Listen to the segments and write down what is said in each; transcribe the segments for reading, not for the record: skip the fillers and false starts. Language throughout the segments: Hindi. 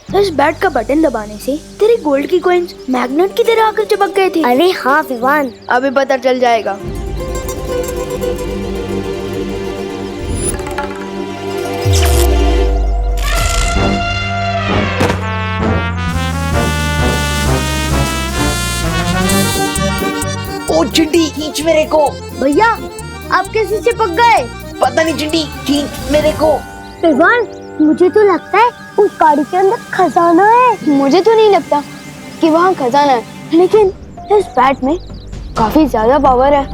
इस बैट का बटन दबाने से तेरी गोल्ड की कॉइंस मैग्नेट की तरह आकर चिपक गए थे। अरे हाँ विवान, अभी पता चल जाएगा। ओ चिंटी, खींच मेरे को। भैया आप कैसे चिपक गए? पता नहीं चिंटी, खींच मेरे को। विवान, मुझे तो लगता है उस गाड़ी के अंदर खजाना है। मुझे तो नहीं लगता कि वहाँ खजाना है, लेकिन इस बैट में काफी ज्यादा पावर है।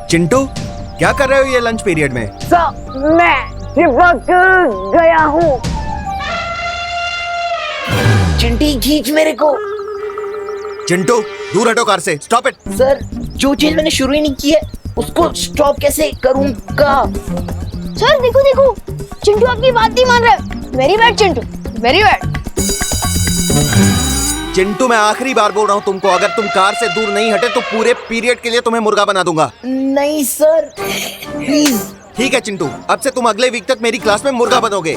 चिंटू, क्या कर रहे हो ये लंच पीरियड में? मैं चिपक गया हूँ। चिंटी, खींच मेरे को। चिंटू, दूर हटो कार से। Stop it. सर, जो चीज मैंने शुरू ही नहीं की है उसको स्टॉप कैसे करूँगा? सर देखो देखो, चिंटू आपकी बात नहीं मान रहा है। Very bad Chintu, very bad. Chintu, मैं आखिरी बार बोल रहा हूँ तुमको, अगर तुम कार से दूर नहीं हटे तो पूरे पीरियड के लिए तुम्हें मुर्गा बना दूंगा। नहीं सर, प्लीज। ठीक है चिंटू, अब से तुम अगले वीक तक मेरी क्लास में मुर्गा बनोगे।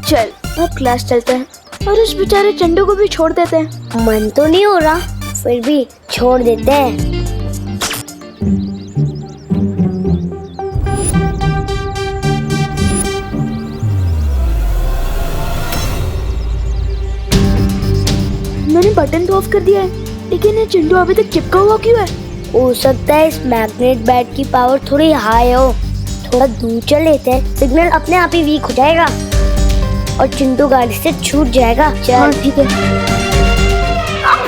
चल अब क्लास चलते हैं और उस बेचारे चंडू को भी छोड़ देते हैं। मन तो नहीं हो रहा, फिर भी छोड़ देते हैं। मैंने बटन तो ऑफ कर दिया है, लेकिन ये चिंटू अभी तक चिपका हुआ क्यों है? हो सकता है इस मैग्नेट बैट की पावर थोड़ी हाई हो। थोड़ा दूर चल लेते हैं, सिग्नल अपने आप ही वीक हो जाएगा और चिंटू गाड़ी से छूट जाएगा। चल। हाँ ठीक है।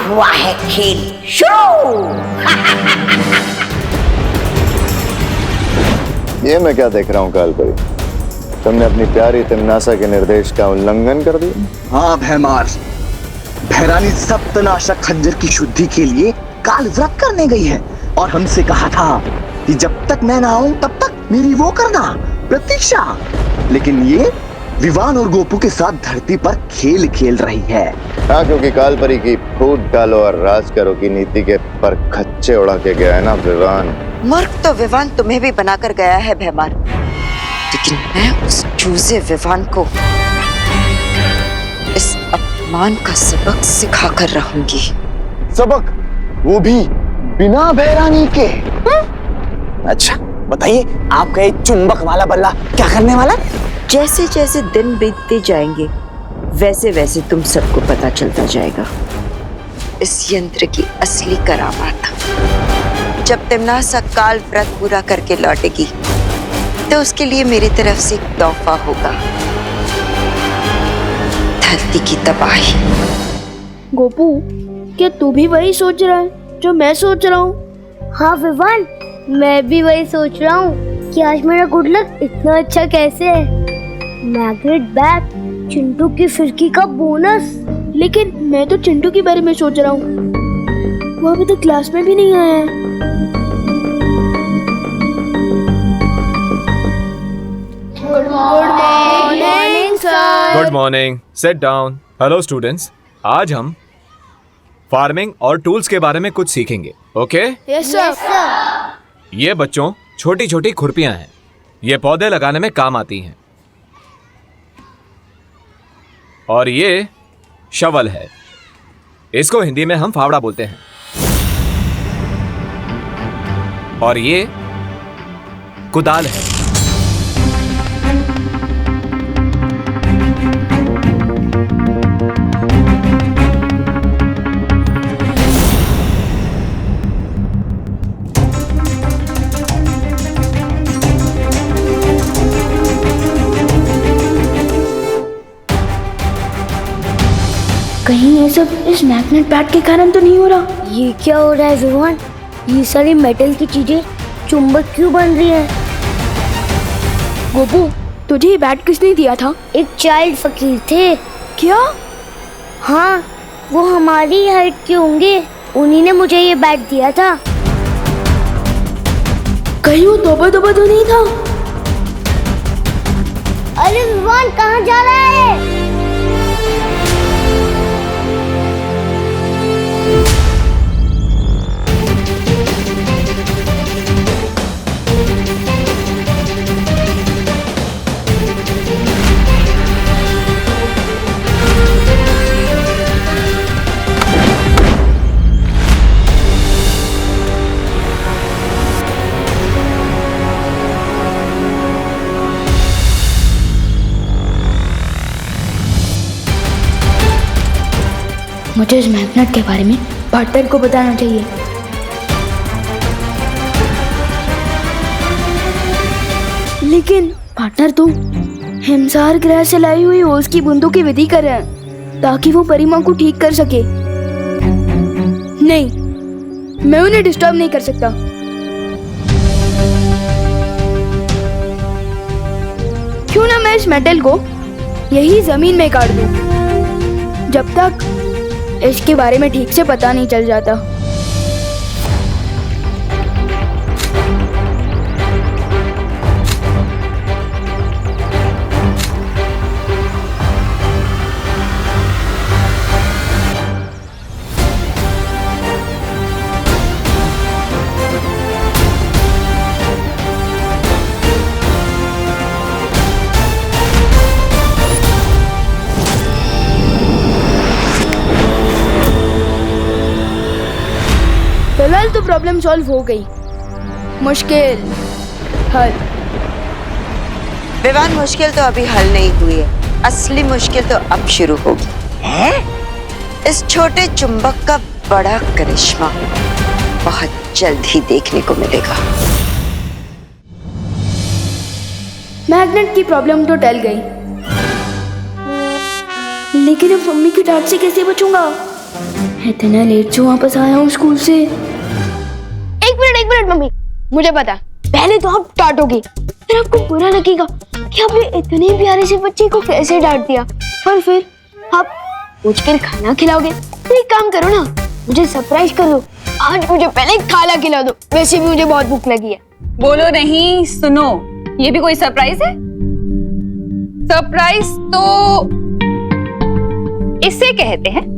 हुआ है खेल शुरू। ये मैं क्या देख रहा हूँ कालपरी, तुमने अपनी प्यारी तिमनासा के निर्देश का उल्लंघन कर दिया। हाँ भैमार, भैरानी सप्तनाशक खंजर की शुद्धि के लिए काल व्रत करने गई है और हमसे कहा था कि जब तक मैं ना आऊं तब तक मेरी वो करना प्रतीक्षा। लेकिन ये विवान और गोपू के साथ धरती पर खेल खेल रही है। हाँ, क्योंकि कालपरी की फूट डालो और राज करो की नीति के पर खच्चे उड़ा के गया है ना विवान। मूर्ख तो विवान तुम्हें भी बनाकर गया है भैमार, लेकिन मैं उस चूजे विवान को इस अपमान का सबक सिखा कर रहूंगी। सबक, वो भी बिना भैरानी के। अच्छा बताइए, आपका ये चुंबक वाला बल्ला क्या करने वाला? जैसे जैसे दिन बीतते जाएंगे वैसे वैसे तुम सबको पता चलता जाएगा इस यंत्र की असली करामात। जब तिमनासा काल व्रत पूरा करके लौटेगी तो उसके लिए मेरी तरफ से एक तोहफा होगा, धरती की तबाही। गोपू, क्या तू भी वही सोच रहा है जो मैं सोच रहा हूँ? हाँ विवान, मैं भी वही सोच रहा हूँ कि आज मेरा गुड लक इतना अच्छा कैसे है। मैग्नेट बैट, चिंटू की फिरकी का बोनस। लेकिन मैं तो चिंटू के बारे में सोच रहा हूँ, वो अभी तक क्लास में भी नहीं आया है। Good morning sir. Good morning, sit down. Hello students, आज हम फार्मिंग और टूल्स के बारे में कुछ सीखेंगे। ओके? Yes sir. ये बच्चों छोटी छोटी खुरपियां हैं, ये पौधे लगाने में काम आती हैं। और ये शवल है, इसको हिंदी में हम फावड़ा बोलते हैं। और ये कुदाल है। कहीं ये सब इस मैग्नेट बैट के कारण तो नहीं हो रहा? ये क्या हो रहा है विवान? ये सारी मेटल की चीजें चुंबक क्यों बन रही है? गोपू, तुझे ये बैट किसने दिया था? एक चाइल्ड फकीर थे। क्या? हाँ, वो हमारी हाइट के होंगे, उन्हीं ने मुझे ये बैट दिया था। कहीं वो तोबा तोबा तो नहीं था? अरे विवान, कहाँ जा रहा है? मुझे इस मैग्नेट के बारे में पार्टनर को बताना चाहिए। लेकिन पार्टनर तुम हिमसार ग्रह से लाई हुई ओस की बूंदों की विधि कर रहे हैं ताकि वो परी माँ को ठीक कर सके। नहीं, मैं उन्हें डिस्टर्ब नहीं कर सकता। क्यों ना मैं इस मेटल को यही जमीन में काट दूं, जब तक इसके बारे में ठीक से पता नहीं चल जाता। फिलहाल तो प्रॉब्लम सॉल्व हो गई। मुश्किल हल। विवान, मुश्किल तो अभी हल नहीं हुई है, असली मुश्किल तो अब शुरू होगी। है? इस छोटे चुंबक का बड़ा करिश्मा बहुत जल्द ही देखने को मिलेगा। मैग्नेट की प्रॉब्लम तो टल गई, लेकिन अब मम्मी की डांट से कैसे बचूंगा? इतना लेट जो वापस आया हूँ स्कूल से। एक मिनट मम्मी, मुझे पता, पहले तो आप डांटोगे, फिर आपको बुरा लगेगा कि आपने इतने प्यारे से बच्चे को कैसे डांट दिया, और फिर आप पूछकर खाना खिलाओगे। तो एक काम करो ना, मुझे सरप्राइज कर दो। आज मुझे पहले खाना खिला दो, वैसे भी मुझे बहुत भूख लगी है। बोलो नहीं, सुनो, ये भी कोई सरप्राइज है? सरप्राइज तो इसे कहते हैं।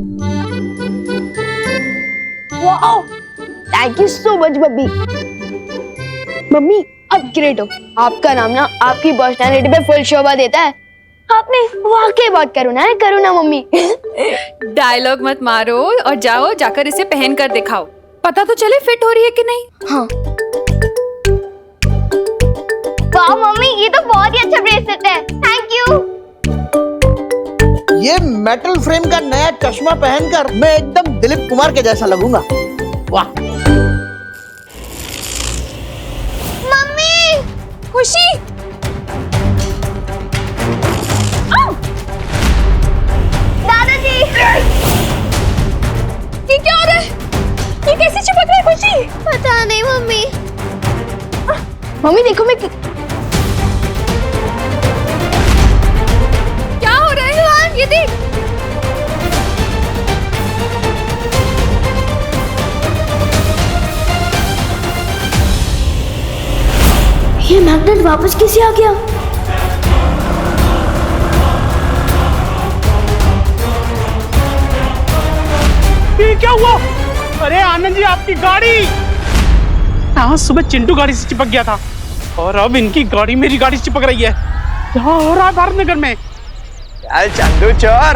Wow, thank you so much mummy. Mummy आप ग्रेट हो, आपका नाम ना आपकी पर्सनालिटी पे फुल शोभा देता है। आपने वाकई बहुत करो ना मम्मी। डायलॉग मत मारो और जाओ, जाकर इसे पहन कर दिखाओ, पता तो चले फिट हो रही है कि नहीं। हाँ। वाह मम्मी, ये तो बहुत ही अच्छा ब्रेसलेट है, थैंक यू। ये मेटल फ्रेम का नया चश्मा पहनकर मैं एकदम दिलीप कुमार के जैसा लगूंगा। वाह मम्मी, खुशी, दादाजी, ये क्या हो रहा है? ये कैसे चिपक रहा है खुशी? पता नहीं मम्मी। मम्मी देखो, मैं क्या हो रहा है? ये देख, ये मैग्नेट वापस कैसे आ गया? ये क्या हुआ? अरे आनंद जी, आपकी गाड़ी! हाँ, सुबह चिंटू गाड़ी से चिपक गया था और अब इनकी गाड़ी मेरी गाड़ी से चिपक रही है। क्या हो रहा है भारत नगर में? चल चंदू चोर!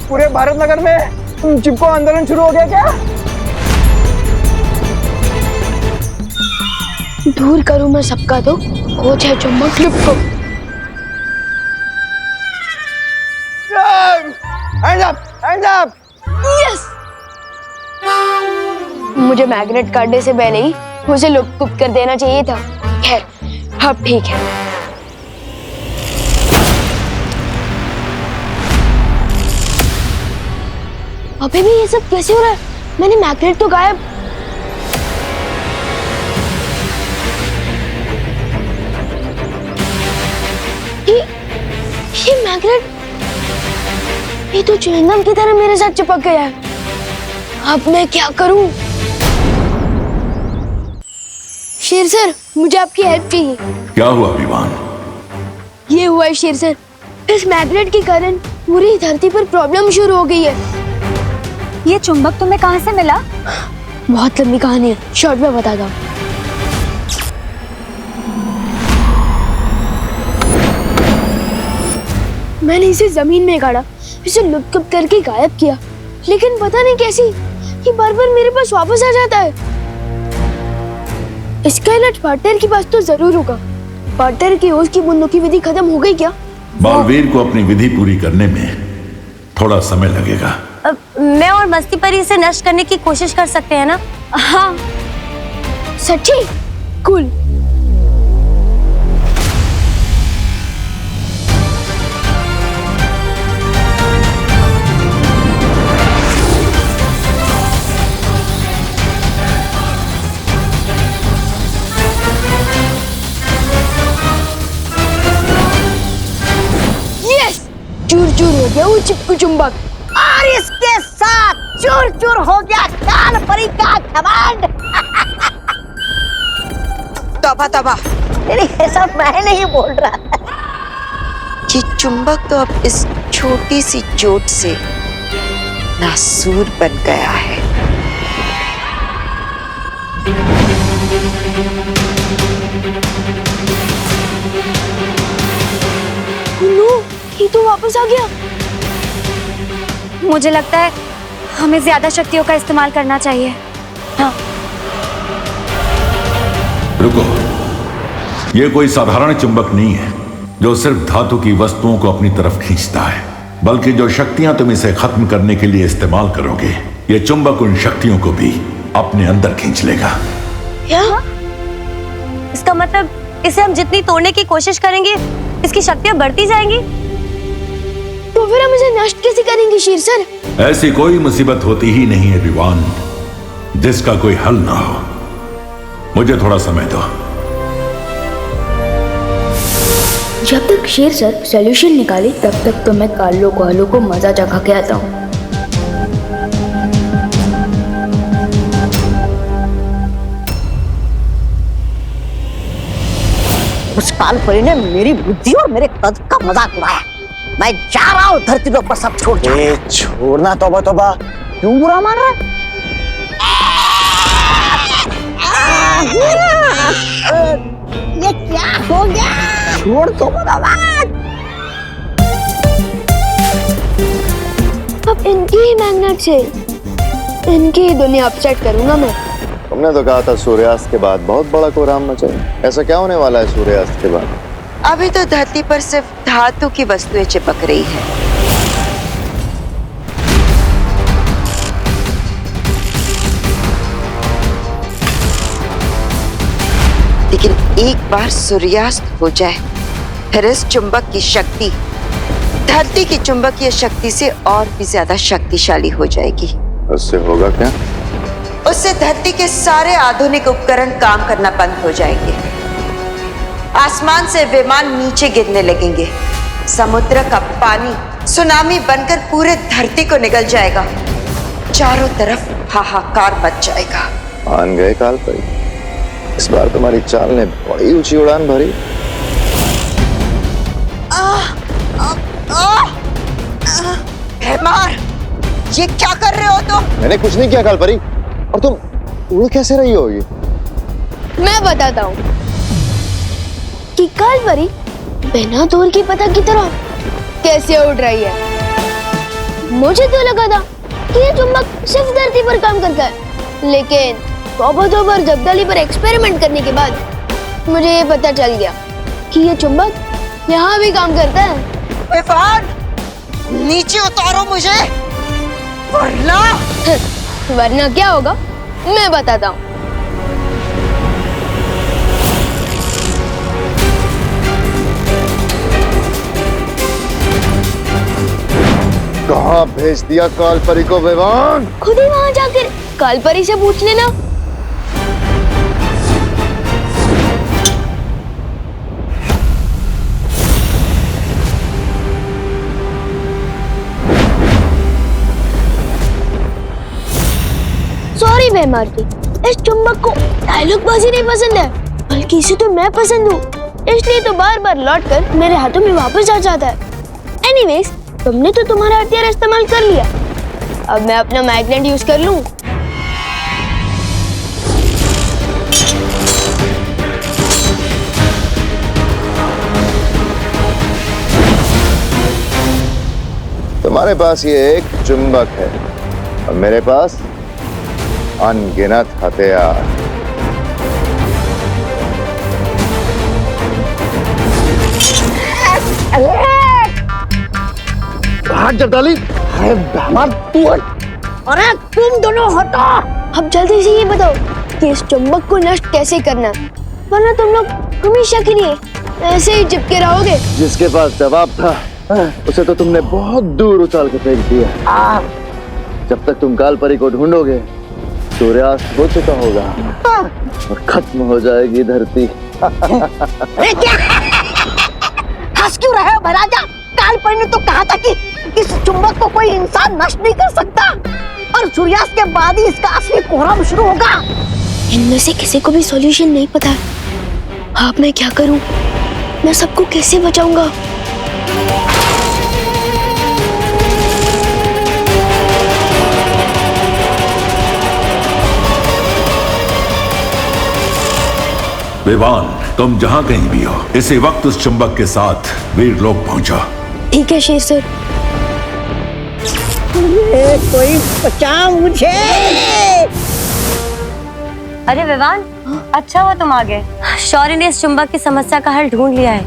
पूरे भारत नगर में चिपको आंदोलन शुरू हो गया क्या? दूर करूं मैं सबका तो हो जाए चुंबक क्लिप को। Hands up! यस! मुझे मैग्नेट काटने से पहले ही मुझे लुप्त कर देना चाहिए था। खैर, अब ठीक है। अबे भी ये सब कैसे हो रहा है? मैंने मैग्नेट तो गायब। ये मैग्नेट, ये तो च्युइंगम की तरह मेरे साथ चिपक गया है। अब मैं क्या करूं? शेर सर, मुझे आपकी हेल्प चाहिए। क्या हुआ विवान? ये हुआ है शेर सर, इस मैग्नेट के कारण पूरी धरती पर प्रॉब्लम शुरू हो गई है। ये चुंबक तुम्हें कहाँ से मिला? बहुत लंबी कहानी है, शॉर्ट में बताता हूँ। मैंने इसे जमीन में गाड़ा, इसे लुप्त करके गायब किया, लेकिन पता नहीं कैसी ये बार बार मेरे पास वापस आ जाता है। इसका इलाज पार्टनर के पास तो जरूर होगा। पार्टनर की ओस की बूंदों की विधि खत्म हो गई क्या? बालवीर को अपनी विधि पूरी करने में थोड़ा समय लगेगा। मैं और मस्ती परी इसे नष्ट करने की कोशिश कर सकते हैं ना? हाँ सच्ची? कूल। यस, चूर चूर हो गया वो चिपकू चुंबक। और इसके साथ चूर चूर हो गया काल परी का घमंड। तौबा तौबा, मेरी ऐसा मैं नहीं बोल रहा। ये चुंबक तो अब इस छोटी सी चोट से नासूर बन गया है। ये तो वापस आ गया। मुझे लगता है हमें ज्यादा शक्तियों का इस्तेमाल करना चाहिए। हाँ। रुको, ये कोई साधारण चुंबक नहीं है जो सिर्फ धातु की वस्तुओं को अपनी तरफ खींचता है, बल्कि जो शक्तियां तुम इसे खत्म करने के लिए इस्तेमाल करोगे, ये चुंबक उन शक्तियों को भी अपने अंदर खींच लेगा। क्या? इसका मतलब इसे हम जितनी तोड़ने की कोशिश करेंगे, इसकी शक्तियां बढ़ती जाएंगी। तो फिर हम इसे नष्ट कैसे करेंगे शेर सर? ऐसी कोई मुसीबत होती ही नहीं है विवान जिसका कोई हल ना हो। मुझे थोड़ा समय दो। जब तक शेर सर सॉल्यूशन निकाले तब तक तो मैं कार्लो कोएल्हो को मजा चखा के आता हूँ। उस काल परी ने मेरी बुद्धि और मेरे कद का मजाक उड़ाया। मैं जा रहा हूँ धरती के ऊपर सब छोड़। छोड़ना तौबा तौबा, क्यों बुरा मान रहा है? ये क्या हो गया? छोड़ दो भगवान। अब इनकी ही मैग्नेट से इनकी ही दुनिया अपसेट करूंगा मैं। तुमने तो कहा था सूर्यास्त के बाद बहुत बड़ा कोहराम मचाए। ऐसा क्या होने वाला है सूर्यास्त के बाद? अभी तो धरती पर सिर्फ धातु की वस्तुएं चिपक रही है। लेकिन एक बार सूर्यास्त हो जाए, फिर इस चुंबक की शक्ति धरती की चुंबकीय शक्ति से और भी ज्यादा शक्तिशाली हो जाएगी। उससे होगा क्या? उससे धरती के सारे आधुनिक उपकरण काम करना बंद हो जाएंगे। आसमान से विमान नीचे गिरने लगेंगे। समुद्र का पानी सुनामी बनकर पूरे धरती को निगल जाएगा। चारों तरफ हाहाकार मच जाएगा। मान गए काल परी, इस बार तुम्हारी चाल ने बड़ी ऊंची उड़ान भरी। मार, ये क्या कर रहे हो तुम? मैंने कुछ नहीं किया काल परी। और तुम उड़ कैसे रही होगी? मैं बताता हूँ कि काल परी बिना दूर की पतंग की तरह कैसे उड़ रही है। मुझे तो लगा था कि ये चुंबक सिर्फ धरती पर काम करता है, लेकिन तौबा जब्दाली पर एक्सपेरिमेंट करने के बाद मुझे ये पता चल गया कि ये चुंबक यहाँ भी काम करता है। इरफान, नीचे उतारो मुझे, वरना क्या होगा मैं बताता हूँ। कहाँ भेज दिया काल परी को विवान? खुद ही वहां जाकर काल परी से पूछ लेना। सॉरी बेमारती, इस चुंबक को डायलॉगबाजी नहीं पसंद है, बल्कि इसे तो मैं पसंद हूँ, इसलिए तो बार बार लौट कर मेरे हाथों में वापस आ जाता है। एनीवेज, तुमने तो तुम्हारा हथियार इस्तेमाल कर लिया, अब मैं अपना मैग्नेट यूज कर लूं। तुम्हारे पास ये एक चुंबक है और मेरे पास अनगिनत हथियार। भाग जब्दाली। अरे बेहमान तू हट। अरे तुम दोनों हटो। अब जल्दी से ये बताओ कि इस चुंबक को नष्ट कैसे करना, वरना तुम लोग हमेशा के लिए ऐसे ही चिपके रहोगे। जिसके पास जवाब था उसे तो तुमने बहुत दूर उछाल के फेंक दिया। जब तक तुम काल परी को ढूंढोगे सूर्यास्त हो चुका होगा और खत्म हो जाएगी धरती। अरे क्या हंस क्यों रहे हो महाराजा? काल परी ने तो कहा था कि इस चुंबक को कोई इंसान नष्ट नहीं कर सकता और सूर्यास्त के बाद ही इसका असली कोहराम शुरू होगा। इनमें से किसी को भी सॉल्यूशन नहीं पता। अब मैं क्या करूं? मैं सबको कैसे बचाऊंगा? विवान, तुम जहां कहीं भी हो इसी वक्त उस चुंबक के साथ वीर लोग पहुंचो। ठीक है शेर सर। कोई बचा मुझे। अरे विवान, अच्छा हुआ तुम आ गए। शौर्य ने इस चुंबक की समस्या का हल ढूंढ लिया है।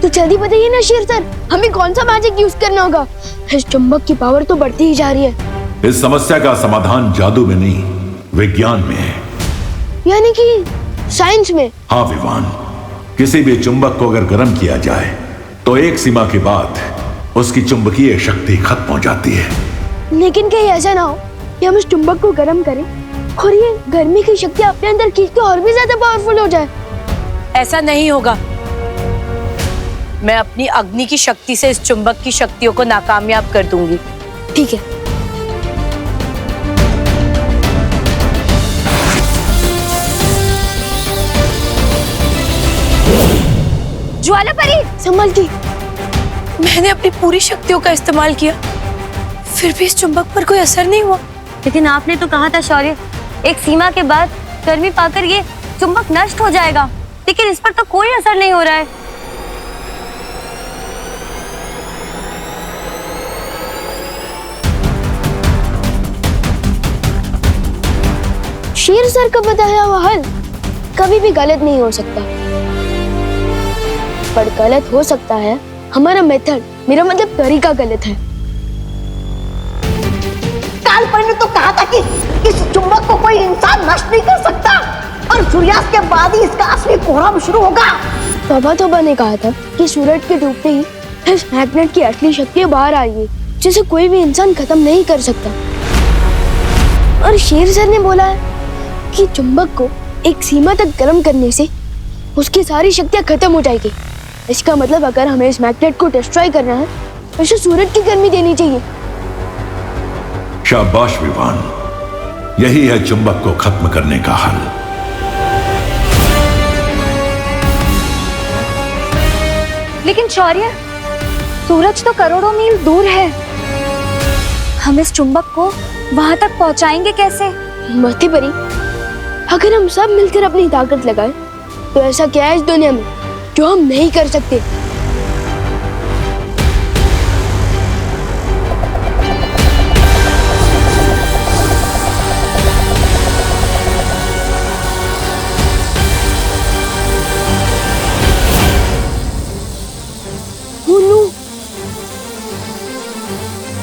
तो जल्दी बताइए ना शेर सर, हमें कौन सा मैजिक यूज करना होगा? इस चुंबक की पावर तो बढ़ती ही जा रही है। इस समस्या का समाधान जादू में नहीं, विज्ञान में है। यानी कि साइंस में? हाँ विवान, किसी भी चुंबक को अगर गर्म किया जाए तो एक सीमा के बाद उसकी चुंबकीय शक्ति खत्म हो जाती है। लेकिन कहीं ऐसा ना हो कि हम इस चुंबक को गर्म करें और ये गर्मी की शक्ति अपने अंदर खींच के और भी ज्यादा पावरफुल हो जाए। ऐसा नहीं होगा। मैं अपनी अग्नि की शक्ति से इस चुंबक की शक्तियों को नाकामयाब कर दूंगी। ठीक है। ज्वाला परी, संभल की। मैंने अपनी पूरी शक्तियों का इस्तेमाल किया, फिर भी इस चुंबक पर कोई असर नहीं हुआ। लेकिन आपने तो कहा था शौर्य, एक सीमा के बाद गर्मी पाकर ये चुंबक नष्ट हो जाएगा, लेकिन इस पर तो कोई असर नहीं हो रहा है। शेर सर का बताया हुआ हल कभी भी गलत नहीं हो सकता, पर गलत हो सकता है हमारा मेथड, मेरा मतलब तरीका गलत है। काल परी ने तो कहा था कि इस चुंबक को कोई इंसान नष्ट नहीं कर सकता और सूर्यास्त के बाद ही इसका असली कोहराम शुरू होगा। तोबा ने कहा था कि सूरज के डूबते ही इस मैग्नेट की असली शक्ति बाहर आएगी, जिसे कोई भी इंसान खत्म नहीं कर सकता। और शेर सर ने बोला है कि चुंबक को एक सीमा तक गर्म करने से उसकी सारी शक्तियां खत्म हो जाएगी। इसका मतलब अगर हमें इस मैग्नेट को डिस्ट्रॉय करना है तो इसे सूरज की गर्मी देनी चाहिए। शाबाश विवान, यही है चुंबक को खत्म करने का हल। लेकिन शौर्य, सूरज तो करोड़ों मील दूर है, हम इस चुंबक को वहां तक पहुंचाएंगे कैसे? मती परी, अगर हम सब मिलकर अपनी ताकत लगाएं तो ऐसा क्या है इस दुनिया में जो हम नहीं कर सकते?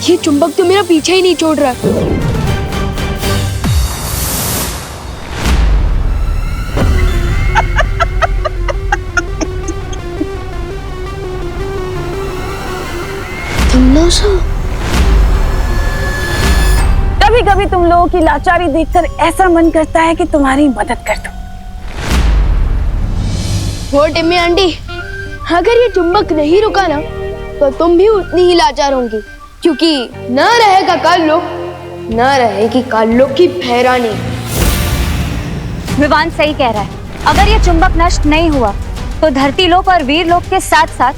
ये चुंबक तो मेरा पीछे ही नहीं छोड़ रहा। कभी कभी तुम लोगों की लाचारी देखकर ऐसा मन करता है कि तुम्हारी मदद कर दूं। वो टिम्मी आंटी, अगर ये चुंबक नहीं रुका ना तो तुम भी उतनी ही लाचार होंगी, क्योंकि न रहेगा काललोक, न रहेगी काललोक की भैरानी। विवान सही कह रहा है, अगर ये चुंबक नष्ट नहीं हुआ तो धरती लोक और वीर लोक के साथ साथ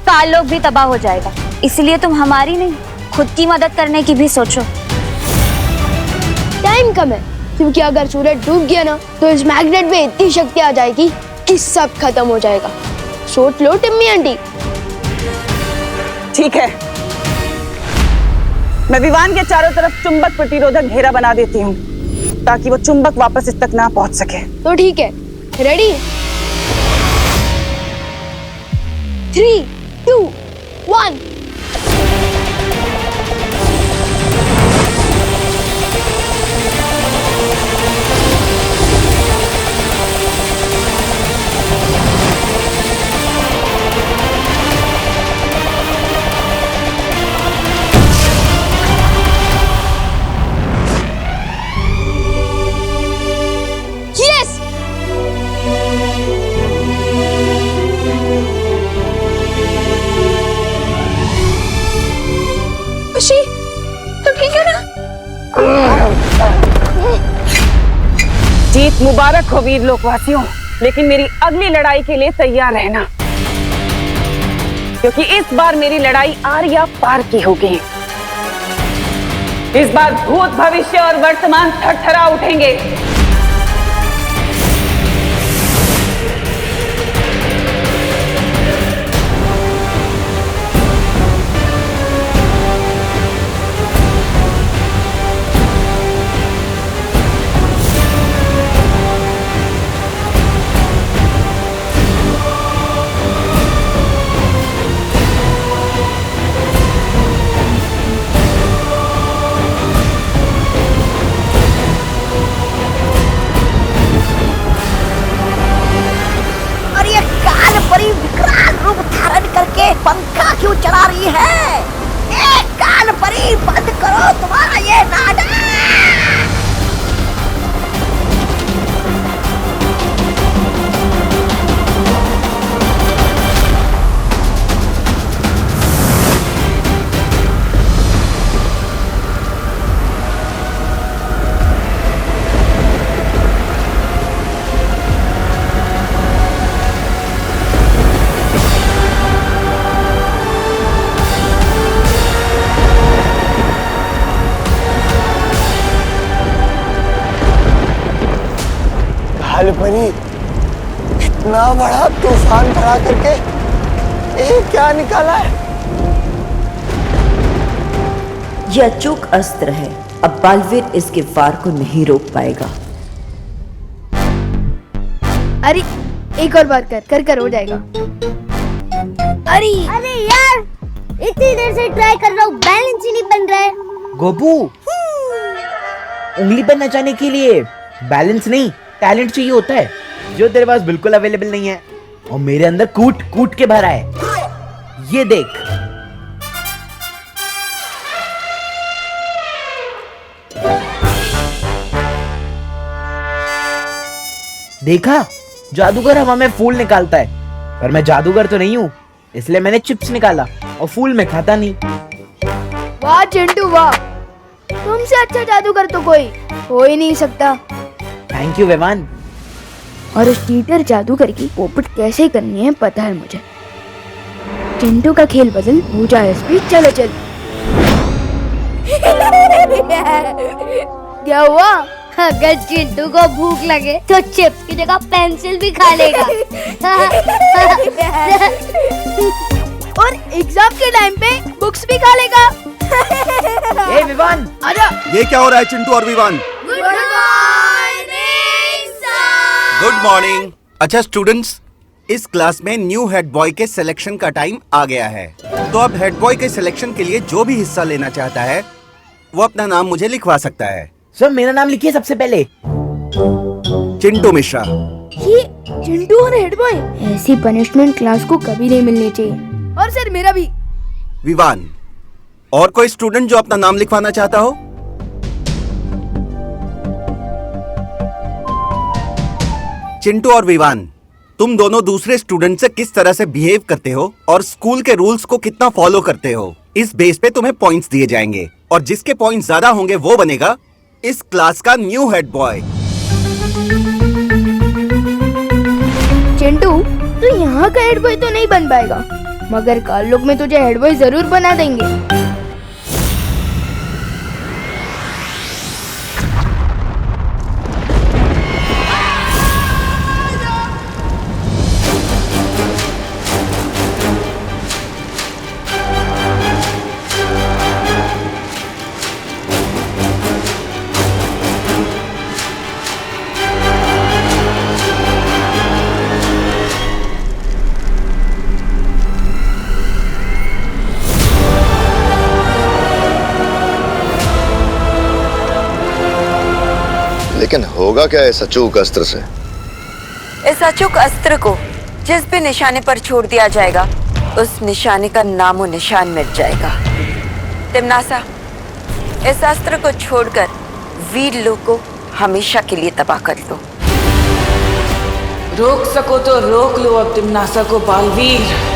काललोक भी तबाह हो जाएगा। इसलिए तुम हमारी नहीं, खुद की मदद करने की भी सोचो। टाइम कम है, क्योंकि अगर सूरज डूब गया ना तो इस मैग्नेट में इतनी शक्ति आ जाएगी कि सब खत्म हो जाएगा। सोच लो टिम्मी आंटी। ठीक है, मैं विवान के चारों तरफ चुंबक प्रतिरोधक घेरा बना देती हूँ ताकि वो चुंबक वापस इस तक ना पहुंच सके। तो ठीक है, रेडी? 3, 2, 1. Yes! खुशी, तुम ठीक है ना? जीत मुबारक हो वीर लोकवासियों, लेकिन मेरी अगली लड़ाई के लिए तैयार रहना, क्योंकि इस बार मेरी लड़ाई आर या पार की होगी। इस बार भूत, भविष्य और वर्तमान थरथरा उठेंगे। और ये काल परी विकराल रूप धारण करके पंखा क्यों चला रही है? काल परी, बंद करो तुम्हारा ये नाटक। कालपरी, इतना बड़ा तूफान भरा करके ये क्या निकाला है? यह अचूक अस्त्र है। अब बालवीर इसके वार को नहीं रोक पाएगा। अरे एक और बार कर हो जाएगा। अरे यार, इतनी देर से ट्राई कर रहा हूँ, बैलेंस ही नहीं बन रहा है। गोपू, उंगली पर नचाने के लिए बैलेंस नहीं, टैलेंट चाहिए होता है, जो तेरे पास बिल्कुल अवेलेबल नहीं है। और मेरे अंदर कूट कूट के भरा है। ये देख। देखा, जादूगर हवा में फूल निकालता है, पर मैं जादूगर तो नहीं हूँ, इसलिए मैंने चिप्स निकाला और फूल में खाता नहीं। वाह चिंटू वाह, तुमसे अच्छा जादूगर तो कोई हो ही नहीं सकता। Thank you Vivaan. और उस चीटर जादूगर की पोपट कैसे करनी है पता है मुझे। चिंटू का खेल बदल, हो जाए स्पीड, चलो चल। क्या हुआ? अगर चिंटू को भूख लगे तो चिप्स की जगह पेंसिल भी खा लेगा। और एग्जाम के टाइम पे बुक्स भी खा लेगा। ए विवान, आजा। ये क्या हो रहा है चिंटू और विवान? Good morning. अच्छा स्टूडेंट्स, इस क्लास में न्यू हेड बॉय के सिलेक्शन का टाइम आ गया है। तो अब हेड बॉय के सिलेक्शन के लिए जो भी हिस्सा लेना चाहता है वो अपना नाम मुझे लिखवा सकता है। सर मेरा नाम लिखिए सबसे पहले। चिंटू मिश्रा। ये चिंटू और हेड बॉय, ऐसी पनिशमेंट क्लास को कभी नहीं मिलनी चाहिए। और सर मेरा भी। विवान। और कोई स्टूडेंट जो अपना नाम लिखवाना चाहता हो? चिंटू और विवान, तुम दोनों दूसरे स्टूडेंट से किस तरह से बिहेव करते हो और स्कूल के रूल्स को कितना फॉलो करते हो, इस बेस पे तुम्हें पॉइंट्स दिए जाएंगे, और जिसके पॉइंट्स ज्यादा होंगे वो बनेगा इस क्लास का न्यू हेड बॉय। चिंटू, तू यहाँ का हेड बॉय तो नहीं बन पाएगा, मगर काल में तुझे हेड बॉय जरूर बना देंगे। लेकिन होगा क्या इस अचूक अस्त्र से? इस अचूक अस्त्र को जिस भी निशाने पर छोड़ दिया जाएगा उस निशाने का नामो निशान मिट जाएगा। तिम्नासा, इस अस्त्र को छोड़कर वीर लोग को हमेशा के लिए तबाह कर दो। रोक सको तो रोक लो अब तिम्नासा को बालवीर।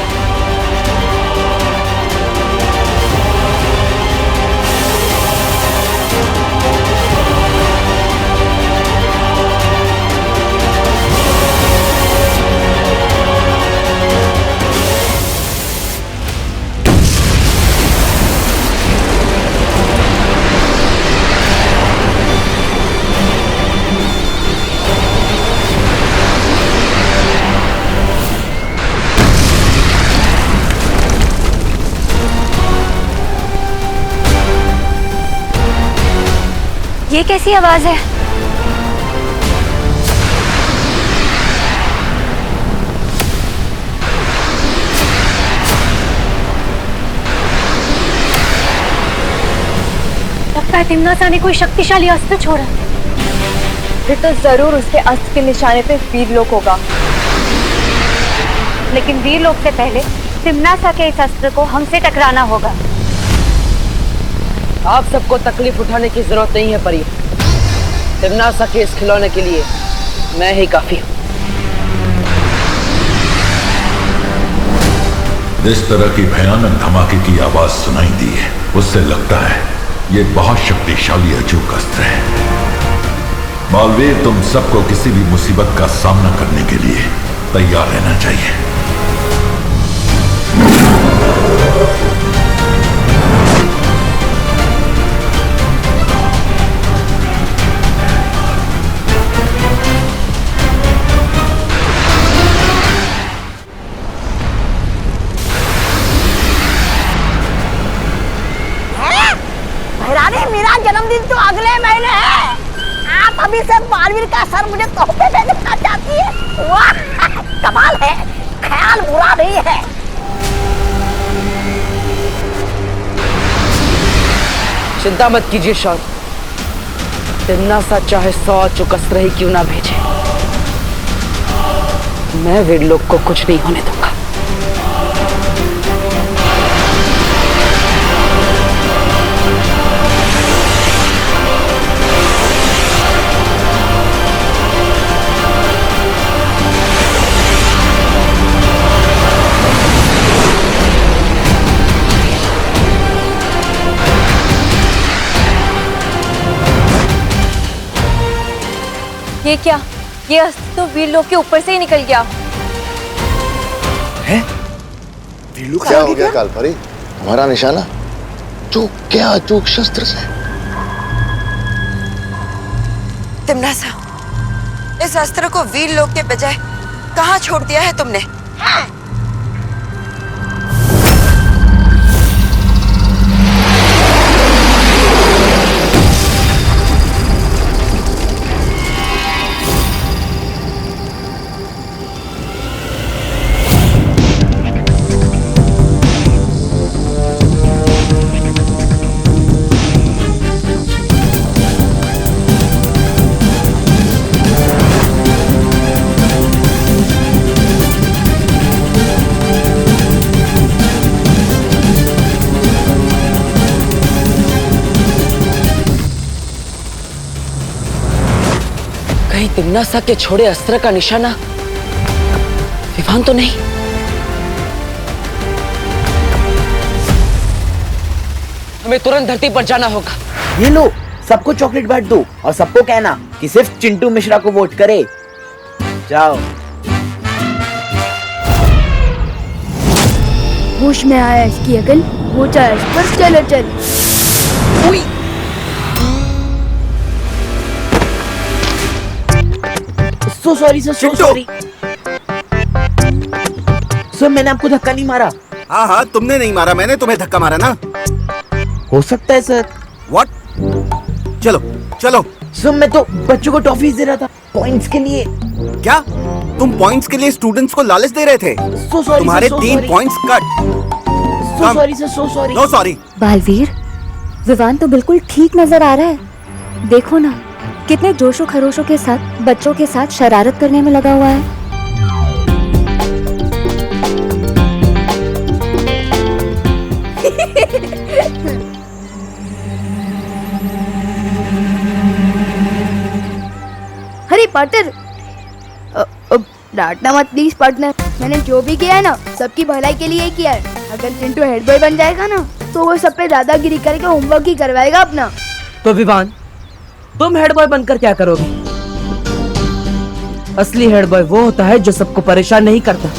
ये कैसी आवाज है? लगता है तिम्नासा ने कोई शक्तिशाली अस्त्र छोड़ा। फिर तो जरूर उसके अस्त्र के निशाने पे वीरलोक होगा। लेकिन वीरलोक से पहले तिम्नासा के इस अस्त्र को हमसे टकराना होगा। आप सबको तकलीफ उठाने की जरूरत नहीं है परी। तिम्नासा के इस खिलौने के लिए मैं ही काफी हूँ। जिस तरह की भयानक धमाके की आवाज सुनाई दी है उससे लगता है ये बहुत शक्तिशाली अचूक अस्त्र है। बालवीर, तुम सबको किसी भी मुसीबत का सामना करने के लिए तैयार रहना चाहिए। मेरा जन्मदिन तो अगले महीने है। आप अभी से बालवीर का सर मुझे तोहफे में देना चाहती है? वाह, कमाल है। ख्याल बुरा नहीं है। चिंता मत कीजिए शौर्य, तिम्नासा चाहे 100 अचूक अस्त्र ही क्यों ना भेजे, मैं वीरलोक को कुछ नहीं होने दूंगा। ये क्या? ये अस्त्र तो वीरलोक के ऊपर से ही निकल गया। हैं? क्या हो गया कालपरी? हमारा निशाना चूक क्या अचूक शस्त्र से? तिम्नासा, इस अस्त्र को वीरलोक के बजाय कहाँ छोड़ दिया है तुमने? कहीं तिम्नासा के छोड़े अस्त्र का निशाना विवान तो नहीं? हमें तुरंत धरती पर जाना होगा। ये लो, सबको चॉकलेट बांट दो और सबको कहना कि सिर्फ चिंटू मिश्रा को वोट करे। जाओ। होश में आया इसकी अकल, वो चाहे इस पर चलो चल। So sorry sir, so sorry sir, मैंने आपको धक्का नहीं मारा। हाँ हाँ, तुमने नहीं मारा, मैंने तुम्हें धक्का मारा ना। हो सकता है सर। व्हाट? चलो चलो। सर मैं तो बच्चों को टॉफीज दे रहा था पॉइंट्स के लिए। क्या तुम पॉइंट्स के लिए स्टूडेंट्स को लालच दे रहे थे? So sorry, तुम्हारे so 3 sorry. Points cut. So sorry sir, so sorry. No sorry. Baalveer, Vivaan तो बिल्कुल ठीक नजर आ रहा है। देखो ना, कितने जोशो खरोशों के साथ बच्चों के साथ शरारत करने में लगा हुआ है। अरे पार्टनर, डांटना मत प्लीज पार्टनर। मैंने जो भी किया है ना सबकी भलाई के लिए ही किया है। अगर चिंटू हेड बॉय बन जाएगा ना तो वो सब पे दादागिरी करके होमवर्क ही करवाएगा अपना। तो विवान, तुम हेड बॉय बनकर क्या करोगे? असली हेड बॉय वो होता है जो सबको परेशान नहीं करता,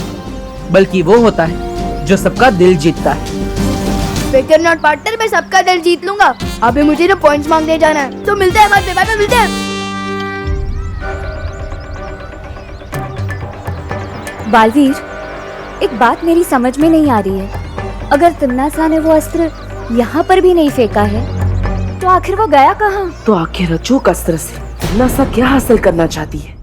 बल्कि वो होता है जो सबका दिल जीतता है। फिकर नॉट पार्टनर, मैं सबका दिल जीत लूंगा। अभी मुझे ना पॉइंट्स मांगने जाना है, तो मिलते हैं बाद में। बाद में मिलते हैं। बालवीर, एक बात मेरी समझ में नहीं आ रही है। अगर तिम्नासा ने वो अस्त्र यहाँ पर भी नहीं फेंका है तो आखिर वो गया कहाँ? तो आखिर अचूक अस्त्र से नसा क्या हासिल करना चाहती है?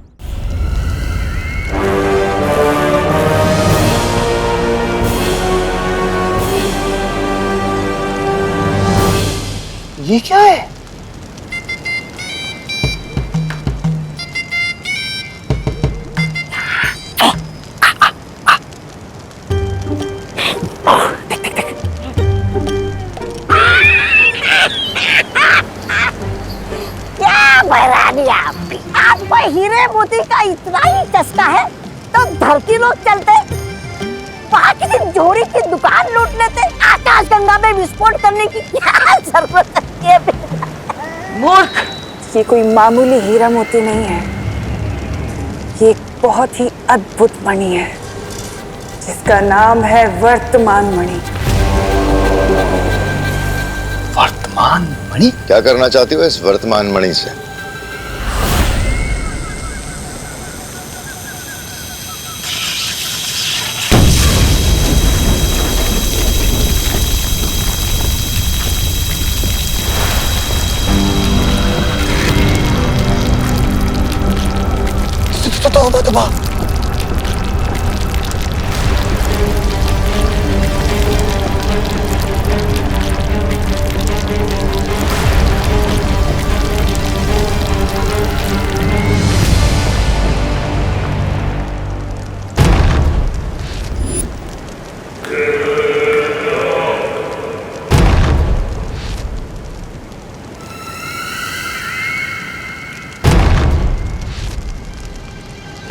ये क्या है? क्या बहरानी आपको हीरे मोती का इतना ही चस्का है तो धरती लोग चलते, वहाँ किसी जोड़ी की दुकान लूट लेते, आकाश गंगा में विस्फोट करने की क्या जरूरत है? मूर्ख, ये कोई मामूली हीरा मोती नहीं है, ये एक बहुत ही अद्भुत मणि है जिसका नाम है वर्तमान मणि। वर्तमान मणि? क्या करना चाहती हो इस वर्तमान मणि से? तौबा।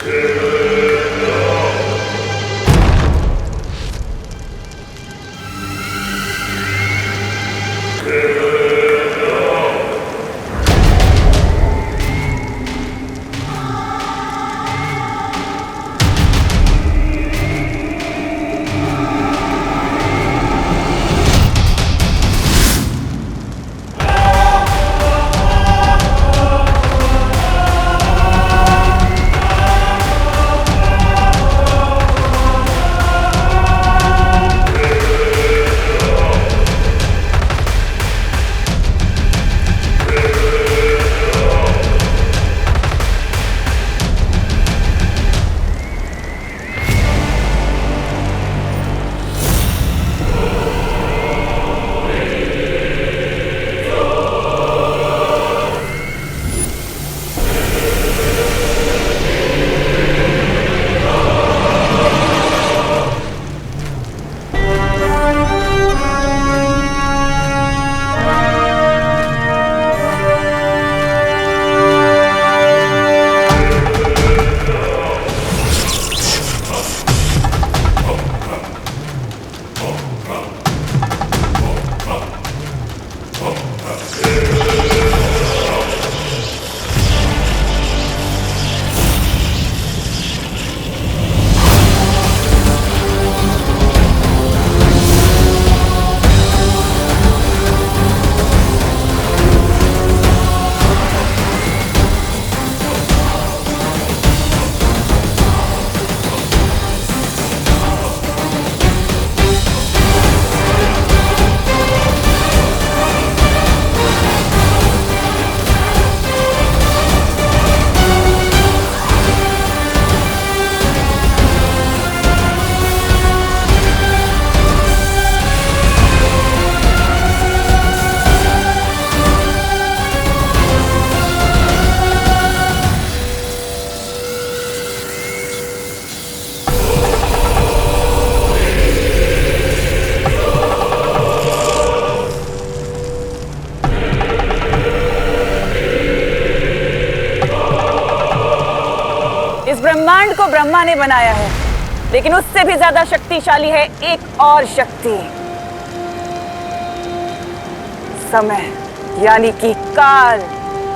Yeah. ब्रह्मांड को ब्रह्मा ने बनाया है, लेकिन उससे भी ज्यादा शक्तिशाली है एक और शक्ति, समय, यानी कि काल।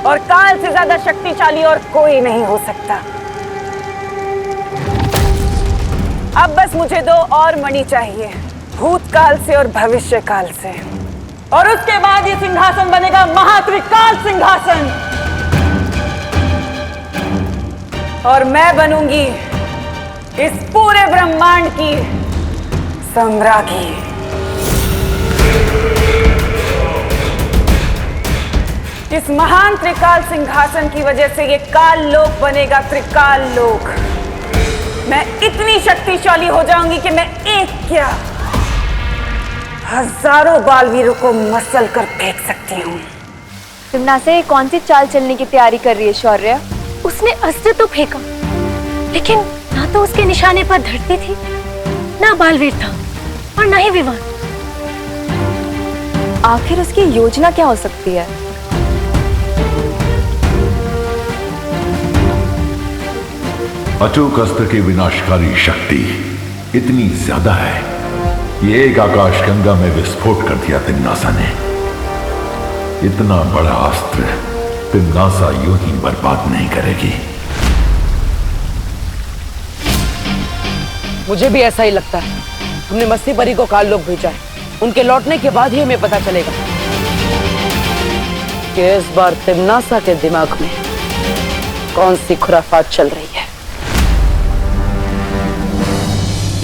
और काल से ज्यादा शक्तिशाली और कोई नहीं हो सकता। अब बस मुझे 2 और मणि चाहिए, भूतकाल से और भविष्य काल से, और उसके बाद ये सिंहासन बनेगा महात्रिकाल सिंहासन, और मैं बनूंगी इस पूरे ब्रह्मांड की सम्राज्ञी। इस महान त्रिकाल सिंहासन की वजह से ये काल लोक बनेगा त्रिकाल लोक। मैं इतनी शक्तिशाली हो जाऊंगी कि मैं एक क्या हजारों बालवीरों को मसल कर फेंक सकती हूँ। तुमना से कौन सी चाल चलने की तैयारी कर रही है शौर्य? उसने अस्त्र तो फेंका, लेकिन ना तो उसके निशाने पर धरती थी, ना बालवीर था, और ना ही विवान। आखिर उसकी योजना क्या हो सकती है? अचूक अस्त्र की विनाशकारी शक्ति इतनी ज्यादा है, ये एक आकाश गंगा में विस्फोट कर दिया तिम्नासा ने। इतना बड़ा अस्त्र तिम्नासा यूं ही बर्बाद नहीं करेगी। मुझे भी ऐसा ही लगता है। हमने मस्ती परी को काल लोक भेजा है, उनके लौटने के बाद ही हमें पता चलेगा कि इस बार तिम्नासा के दिमाग में कौन सी खुराफात चल रही है।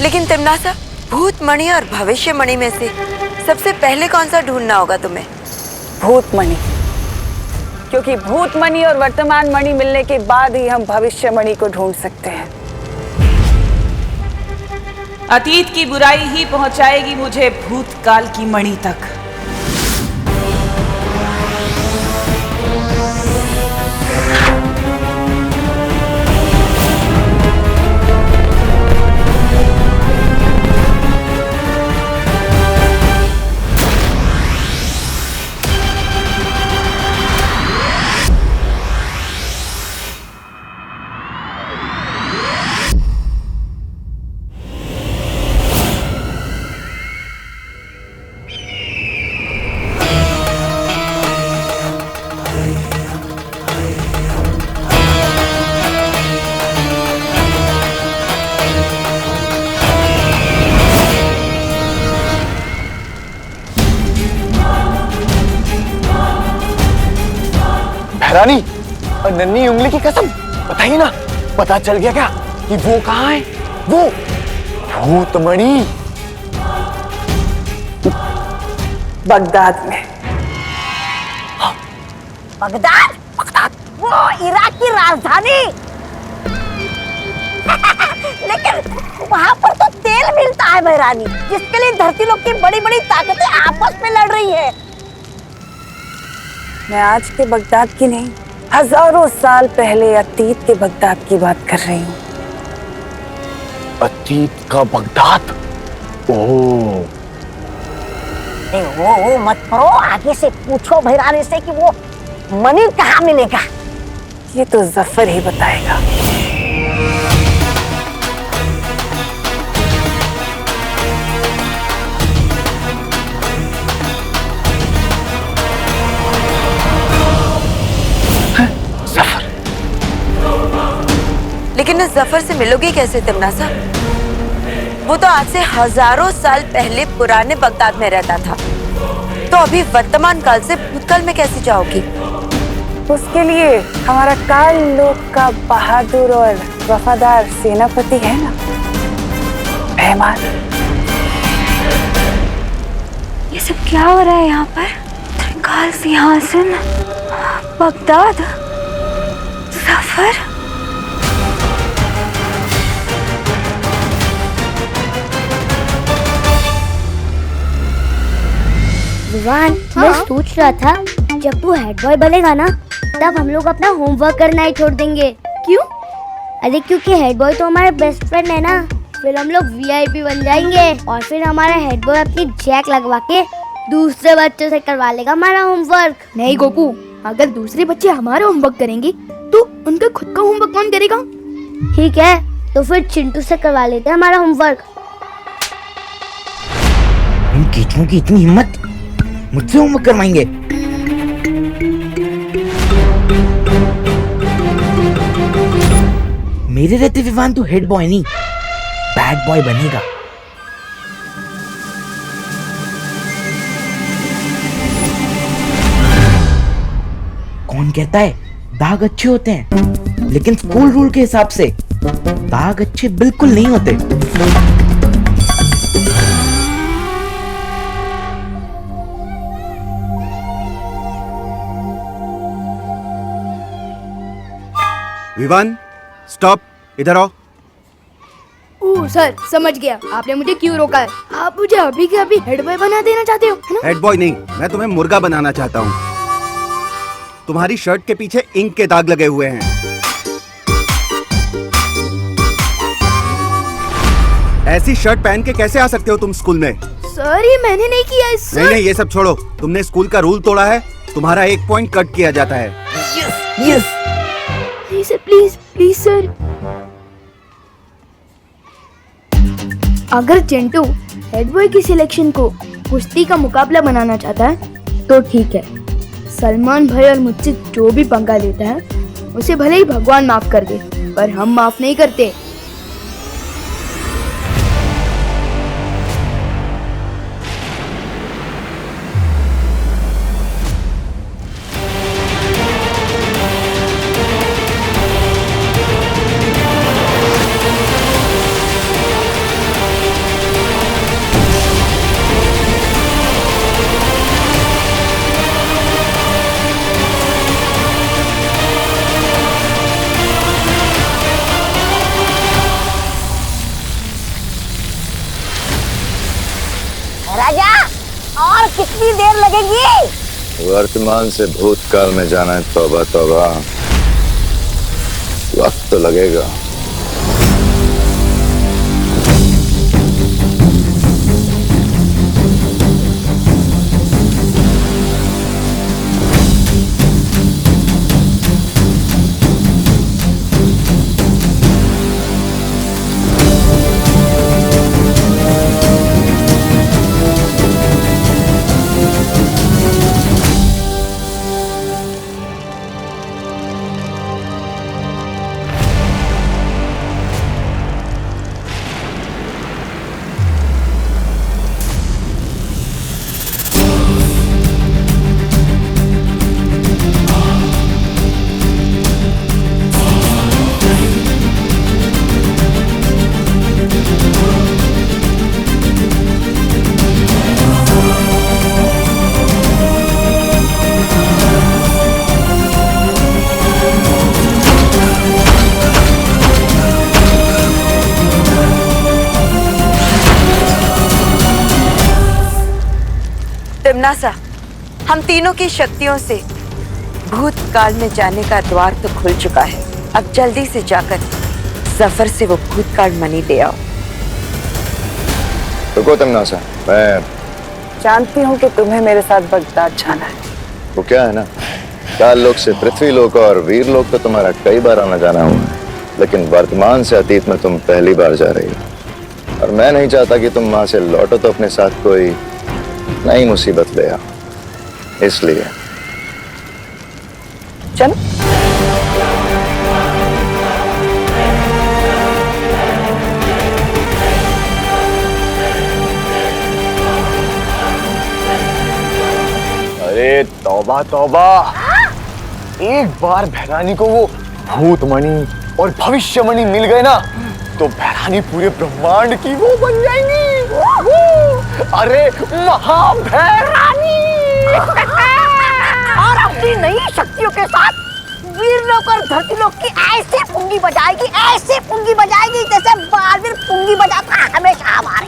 लेकिन तिम्नासा, भूतमणि और भविष्यमणि में से सबसे पहले कौन सा ढूंढना होगा तुम्हें? भूतमणि, क्योंकि भूतमणि और वर्तमान मणि मिलने के बाद ही हम भविष्यमणि को ढूंढ सकते हैं। अतीत की बुराई ही पहुंचाएगी मुझे भूतकाल की मणि तक। रानी और नन्ही उंगली की कसम, बताइए ना, पता चल गया क्या कि वो कहाँ है? वो भूतमणि बगदाद में। बगदाद? बगदाद वो इराक की राजधानी। लेकिन वहाँ पर तो तेल मिलता है बहरानी, जिसके लिए धरती लोक की बड़ी बड़ी ताकतें आपस में लड़ रही है। मैं आज के बगदाद की नहीं, हजारों साल पहले अतीत के बगदाद की बात कर रही हूँ। अतीत का बगदाद? ओह, वो मत करो, आगे से पूछो भैरानी से कि वो मणि कहाँ मिलेगा। ये तो जफर ही बताएगा। लेकिन इस जफर से मिलोगी कैसे तिम्नासा? वो तो आज से हजारों साल पहले पुराने बगदाद में रहता था, तो अभी वर्तमान काल से भूतकाल में कैसे जाओगी? उसके लिए हमारा काल लोक का बहादुर और वफादार सेनापति है ना, मेहमान। ये सब क्या हो रहा है यहाँ पर? त्रिकाल सिंहासन, बगदाद, जफर। विवान, मैं सोच रहा था जब तू हेड बॉय बनेगा ना, तब हम लोग अपना होमवर्क करना ही छोड़ देंगे। क्यों? अरे क्योंकि हेड बॉय तो हमारे बेस्ट फ्रेंड है ना, फिर हम लोग वीआईपी बन जाएंगे और फिर हमारा हेड बॉय अपनी जैक लगवा के दूसरे बच्चों से करवा लेगा हमारा होमवर्क। नहीं गोपू, अगर दूसरे बच्चे हमारा होमवर्क करेंगे तो उनका खुद का होमवर्क कौन करेगा? ठीक है, तो फिर चिंटू से करवा लेते हैं हमारा होमवर्क। इन कीचुओं की इतनी हिम्मत, मुझसे होमवर्क करवाएंगे। मेरे रहते विवान तो हेड बॉय नहीं, बैड बॉय बनेगा। कौन कहता है दाग अच्छे होते हैं, लेकिन स्कूल रूल के हिसाब से दाग अच्छे बिल्कुल नहीं होते। विवान, स्टॉप, इधर आओ। ओह सर, समझ गया आपने मुझे क्यों रोका है। आप मुझे अभी के अभी हेड बॉय बना देना चाहते हो, है ना? हेड बॉय नहीं, मैं तुम्हें मुर्गा बनाना चाहता हूँ। तुम्हारी शर्ट के पीछे इंक के दाग लगे हुए हैं। ऐसी शर्ट पहन के कैसे आ सकते हो तुम स्कूल में? सर ये मैंने नहीं किया है सर। नहीं, ये सब छोड़ो। तुमने स्कूल का रूल तोड़ा है, तुम्हारा 1 पॉइंट कट किया जाता है। Yes please sir, please please sir. अगर चिंटू हेड बॉय की सिलेक्शन को कुश्ती का मुकाबला बनाना चाहता है तो ठीक है। सलमान भाई और मुझसे जो भी पंगा लेता है उसे भले ही भगवान माफ कर दे, पर हम माफ नहीं करते। राजा, और कितनी देर लगेगी? वर्तमान से भूतकाल में जाना है, तौबा तौबा, वक्त तो लगेगा। तिम्नासा, हम तीनों की शक्तियों से भूतकाल में जाने का द्वार तो खुल चुका है। अब जल्दी से जाकर जफर से वो भूतकाल मणि ले आओ। रुको तिम्नासा, मैं जानती हूँ कि तुम्हें मेरे साथ बगदाद जाना है। वो क्या है ना, काल लोक से पृथ्वी लोक और वीर लोक तो तुम्हारा कई बार आना जाना हुआ है, लेकिन वर्तमान से अतीत में तुम पहली बार जा रही हो। और मैं नहीं चाहता कि तुम वहां से लौटो तो अपने साथ कोई नई मुसीबत ले आओ, इसलिए चलो। अरे तौबा तौबा, एक बार भैरानी को वो भूतमणि और भविष्यमणि मिल गए ना, तो भैरानी पूरे ब्रह्मांड की वो बन जाएंगी। अरे महाभैरानी। और अपनी नई शक्तियों के साथ वीरलोक और धरतीलोक की ऐसे पुंगी बजाएगी, ऐसे पुंगी बजाएगी जैसे बालवीर पुंगी बजाता है हमेशा हमारे।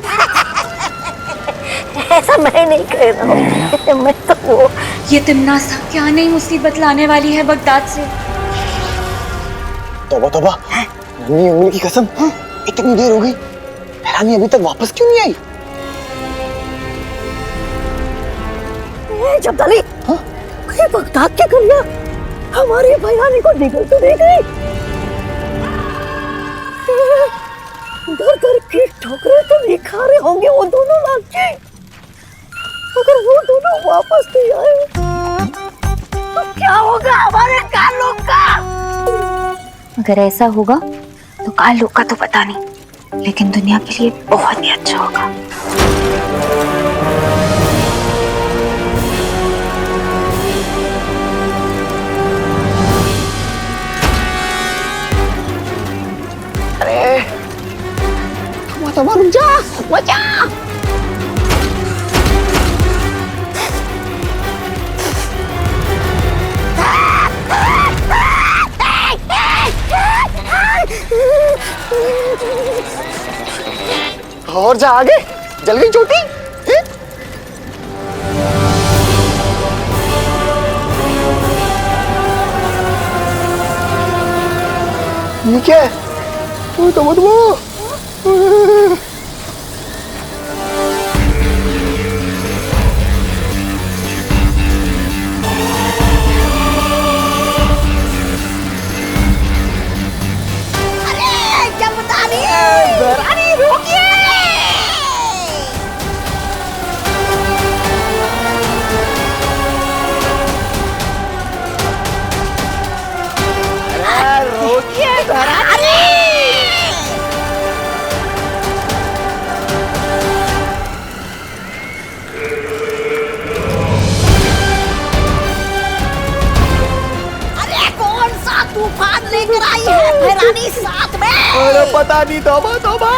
ऐसा मैं नहीं कह रहा हूँ, मैं तो वो। ये तिम्नासा क्या नई मुसीबत लाने वाली है बगदाद से। तौबा तौबा, नन्ही उंगली की कसम, इतनी देर हो गई, भैरानी अभी तक वापस क्यों नहीं आई? जब्दाली, ये बगदाद क्या कर लिया? हमारी भैरानी को निकल तो नहीं गई। दर दर की ठोकरें तो नहीं खा रहे होंगे वो दोनों लड़के। अगर वो दोनों वापस नहीं आए तो क्या होगा हमारे कालों का? अगर ऐसा होगा तो काल लोग का तो पता नहीं, लेकिन दुनिया के लिए बहुत ही अच्छा होगा। अरे रुक जा, बचा। और जा आगे, जल गई चोटी। ये क्या है? तो बदबू। अरे जमदानी, रानी रोकिए। रोकिए रानी। तूफान लेकर आई है भैरानी साथ में। अरे पता नहीं, तौबा तौबा।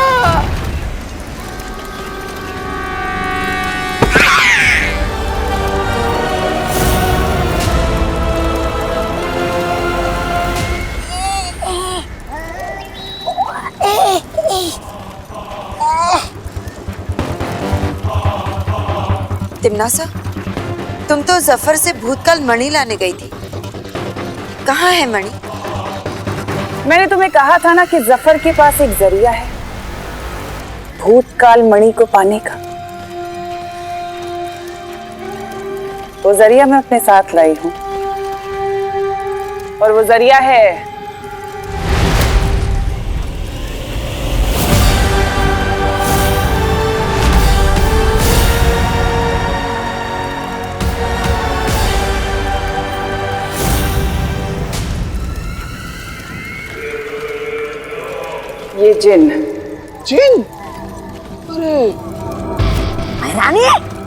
तिमनासा, तुम तो जफर से भूतकाल मणि लाने गई थी, कहाँ है मणि? मैंने तुम्हें कहा था ना कि जफर के पास एक जरिया है भूतकाल मणि को पाने का। वो जरिया मैं अपने साथ लाई हूं, और वो जरिया है ये जिन। जिन? अरे भैरानी,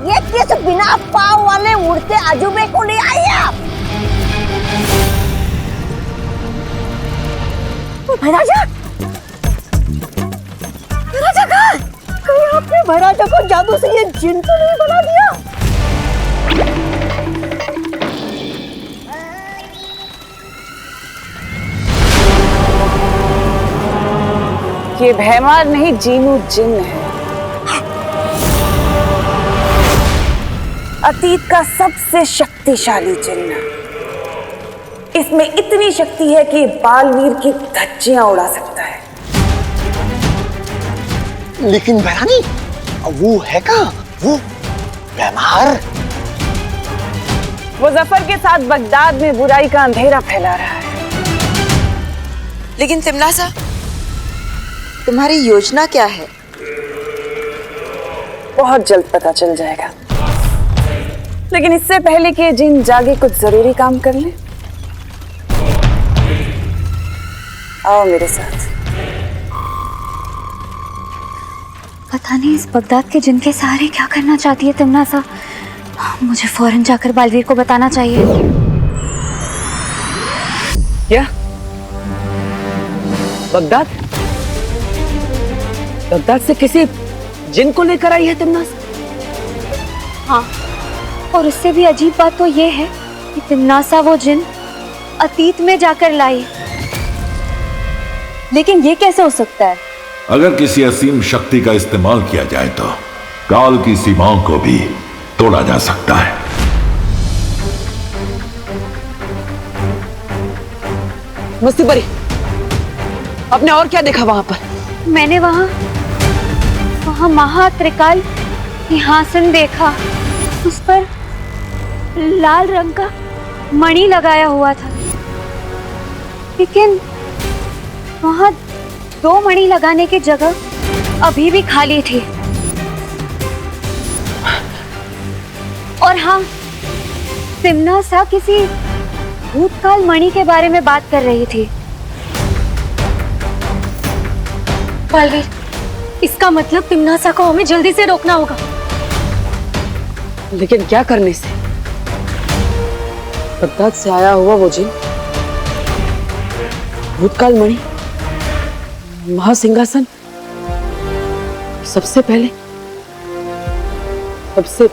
ये किस बिना पाँव वाले उड़ते अजूबे को ले आई आप? भैराजा, भैराजा कहाँ? कहीं आपने भैराजा को जादू से ये जिन तो नहीं बना दिया? ये भैमार नहीं, जीनू जिन है। अतीत का सबसे शक्तिशाली जिन्न। इसमें इतनी शक्ति है कि बालवीर की धज्जियां उड़ा सकता है। लेकिन भैरानी, वो है कहाँ? वो भैमार? वो जफर के साथ बगदाद में बुराई का अंधेरा फैला रहा है। लेकिन तिमनासा, तुम्हारी योजना क्या है? बहुत जल्द पता चल जाएगा, लेकिन इससे पहले कि जिन जागे कुछ जरूरी काम कर ले। आओ मेरे साथ। पता नहीं इस बगदाद के जिन के सहारे क्या करना चाहती है तिमनासा। मुझे फौरन जाकर बालवीर को बताना चाहिए। क्या? बगदाद? बगदाद से किसी जिन को लेकर आई है तिमनासा? हाँ, और उससे भी अजीब बात तो ये है कि तिमनासा वो जिन अतीत में जाकर लाई। लेकिन ये कैसे हो सकता है? अगर किसी असीम शक्ति का इस्तेमाल किया जाए तो काल की सीमाओं को भी तोड़ा जा सकता है। मस्ती परी, आपने और क्या देखा वहां पर? मैंने वहां महात्रिकाल सिंहासन देखा। उस पर लाल रंग का मणि लगाया हुआ था, लेकिन वहां 2 मणि लगाने की जगह अभी भी खाली थी। और हाँ, तिम्नासा किसी भूतकाल मणि के बारे में बात कर रही थी। बालवीर, इसका मतलब तिम्नासा को हमें जल्दी से रोकना होगा। लेकिन क्या करने से? बगदाद से आया हुआ वो जिन, भूतकाल मणि, महासिंहासन, सबसे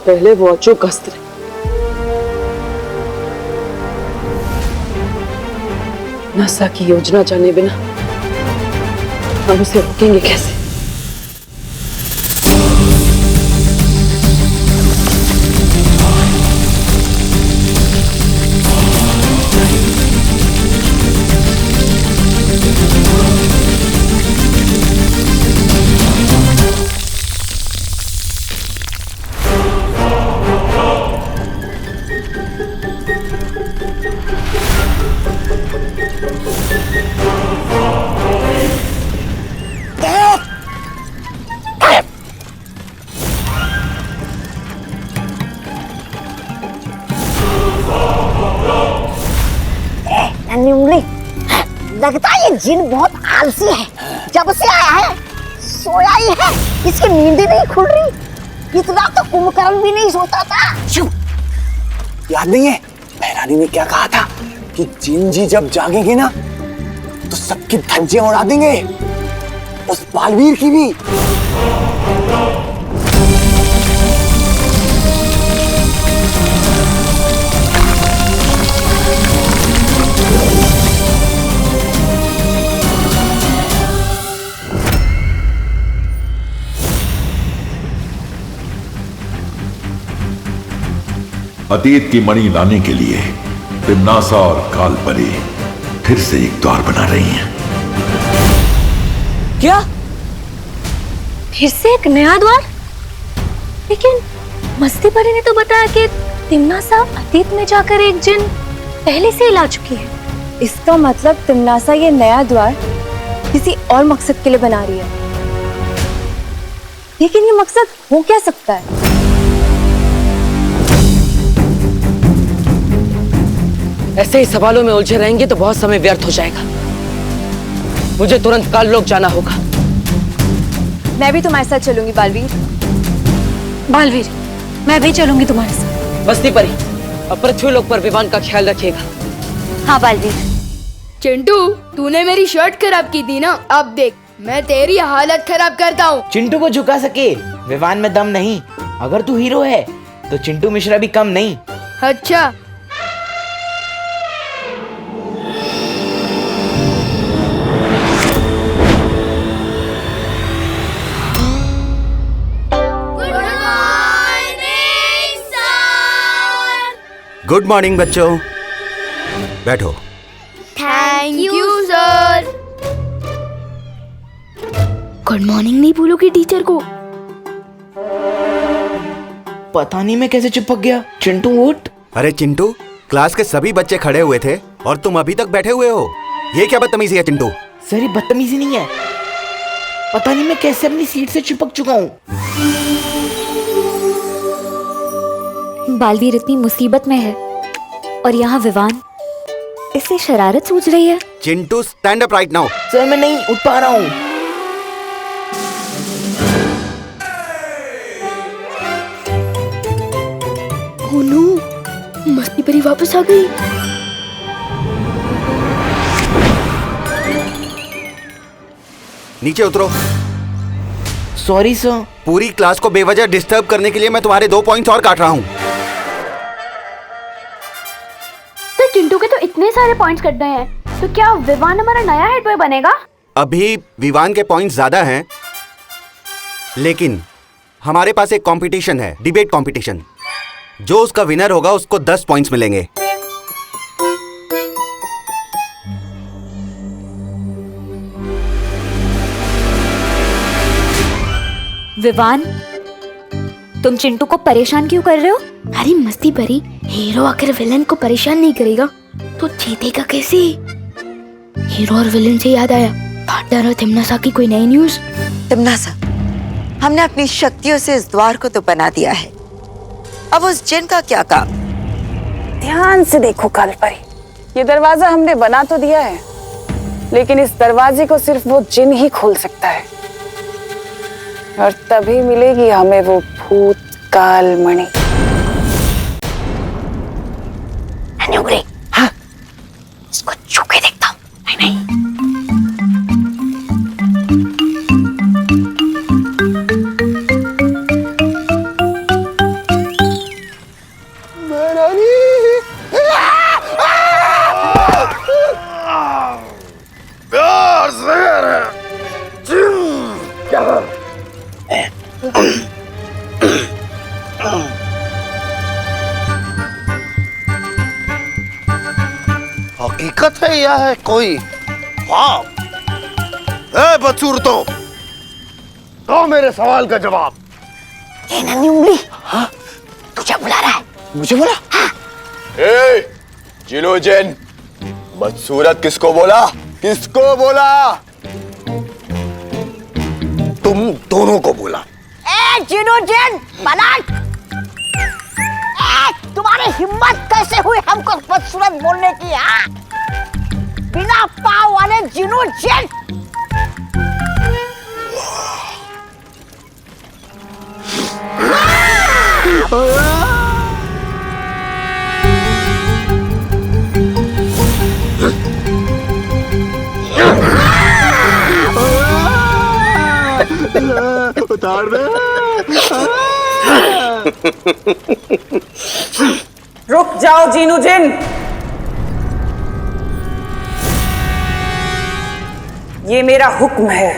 पहले वो अचूक अस्त्र। नासा की योजना जाने बिना हम उसे रोकेंगे कैसे? लगता है ये जिन बहुत आलसी है, जब से आया है सोया ही है, इसकी नींद ही नहीं खुल रही। इतना तो कुंभकर्ण भी नहीं सोता था। चुप, याद नहीं है भैरानी ने क्या कहा था कि जिन जी जब जागेंगे ना तो सबकी धज्जियां उड़ा देंगे, उस बालवीर की भी। अतीत की मणि लाने के लिए तिम्नासा और कालपरी फिर से एक द्वार बना रही हैं। क्या? फिर से एक नया द्वार? लेकिन मस्ती परी ने तो बताया कि तिम्नासा अतीत में जाकर एक जिन पहले से ही ला चुकी है। इसका मतलब तिम्नासा ये नया द्वार किसी और मकसद के लिए बना रही है। लेकिन ये मकसद हो क्या सकता है? ऐसे ही सवालों में उलझे रहेंगे तो बहुत समय व्यर्थ हो जाएगा। मुझे तुरंत काललोक जाना होगा। मैं भी तुम्हारे साथ चलूंगी बालवीर। बालवीर, मैं भी चलूंगी तुम्हारे साथ। मस्ती परी, अब पृथ्वीलोक पर विवान का ख्याल रखिएगा। हाँ बालवीर। चिंटू, तूने मेरी शर्ट खराब की थी ना, अब देख मैं तेरी हालत खराब करता हूँ। चिंटू को झुका सके, विवान में दम नहीं। अगर तू हीरो है तो चिंटू मिश्रा भी कम नहीं। अच्छा, गुड मॉर्निंग बच्चों, बैठो। Thank you sir. Good morning नहीं बोलोगे टीचर को? पता नहीं मैं कैसे चिपक गया। चिंटू उठ। अरे चिंटू, क्लास के सभी बच्चे खड़े हुए थे और तुम अभी तक बैठे हुए हो। ये क्या बदतमीजी है चिंटू? सर ये बदतमीजी नहीं है, पता नहीं मैं कैसे अपनी सीट से चिपक चुका हूँ। बालवीर इतनी मुसीबत में है और यहाँ विवान इससे शरारत सूझ रही है। Chintu stand up right now. Sir मैं नहीं उठ पा रहा हूँ। ओह नो, मस्ती परी वापस आ गई। नीचे उतरो। Sorry sir. पूरी क्लास को बेवजह डिस्टर्ब करने के लिए मैं तुम्हारे 2 पॉइंट्स और काट रहा हूँ। तो चिंटू के तो इतने सारे पॉइंट्स कट गए हैं, तो क्या विवान हमारा नया हेड बॉय बनेगा? अभी विवान के पॉइंट्स ज्यादा हैं, लेकिन हमारे पास एक कंपटीशन है, डिबेट कंपटीशन। जो उसका विनर होगा उसको 10 पॉइंट्स मिलेंगे। विवान, तुम चिंटू को परेशान क्यों कर रहे हो? अरे मस्ती परी, हीरो आकर विलन को परेशान नहीं करेगा तो जीतेगा कैसे? हीरो और विलन से याद आया, पार्टनर और तिम्नासा की कोई नई न्यूज़? तिम्नासा, हमने अपनी शक्तियों से इस द्वार को तो बना दिया है, अब उस जिन का क्या काम? ध्यान से देखो कालपरी, ये दरवाजा हमने बना तो दिया है, लेकिन इस दरवाजे को सिर्फ वो जिन ही खोल सकता है, और तभी मिलेगी हमें वो भूतकाल मणि। हाँ, इसको छू के देखता हूँ। नहीं हकीकत है या है कोई ख्वाब? बदसूरतों, दो मेरे सवाल का जवाब। ये नन्ही उंगली, हाँ? तुझे बुला रहा है। मुझे बोला? हाँ। जिनो जैन, बदसूरत किसको बोला? किसको बोला? तुम दोनों को बोला। जिनो जैन, पलट! तुम्हारी हिम्मत कैसे हुई हमको बदसूरत बोलने की? हाँ? बिना पाँव वाले जिनो जैन! उतार दे। रुक जाओ जीनू जिन, ये मेरा हुक्म है।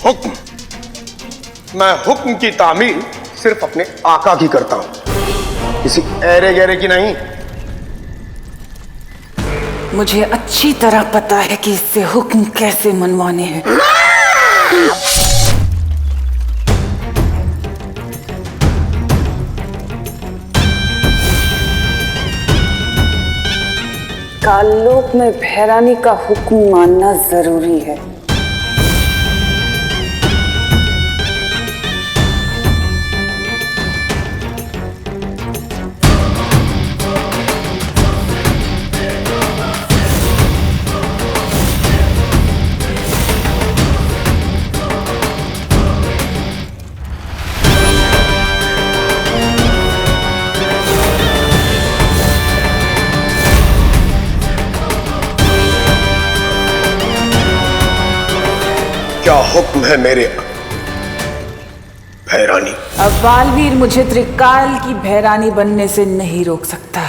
हुक्म? मैं हुक्म की तामील सिर्फ अपने आका की करता हूं, किसी ऐरे गहरे की नहीं। मुझे अच्छी तरह पता है कि इससे हुक्म कैसे मनवाने हैं। काललोक में भैरानी का हुक्म मानना जरूरी है। क्या हुक्म है मेरे भैरानी? अब बालवीर मुझे त्रिकाल की भैरानी बनने से नहीं रोक सकता।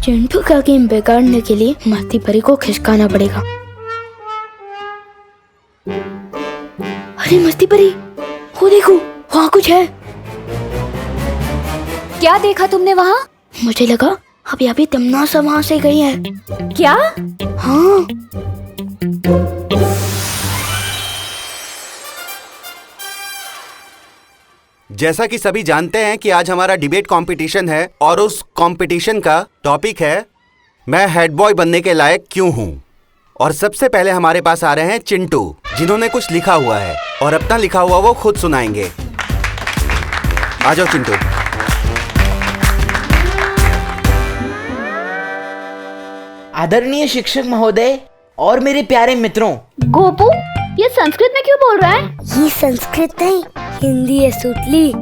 चिंटू का गेम बिगाड़ने के लिए मस्ती परी को खिसकाना पड़ेगा। अरे मस्ती परी, वो देखो, वहाँ कुछ है। क्या देखा तुमने वहाँ? मुझे लगा अभी अभी तमन्ना वहाँ से गई है। क्या? हाँ। जैसा कि सभी जानते हैं कि आज हमारा डिबेट कंपटीशन है और उस कंपटीशन का टॉपिक है मैं हेड बॉय बनने के लायक क्यों हूं। और सबसे पहले हमारे पास आ रहे हैं चिंटू, जिन्होंने कुछ लिखा हुआ है और अपना लिखा हुआ वो खुद सुनाएंगे। आ जाओ चिंटू। आदरणीय शिक्षक महोदय और मेरे प्यारे मित्रों। गोपू, ये संस्कृत में क्यों बोल रहा है? ये संस्कृत नहीं, हिंदी है सुतली।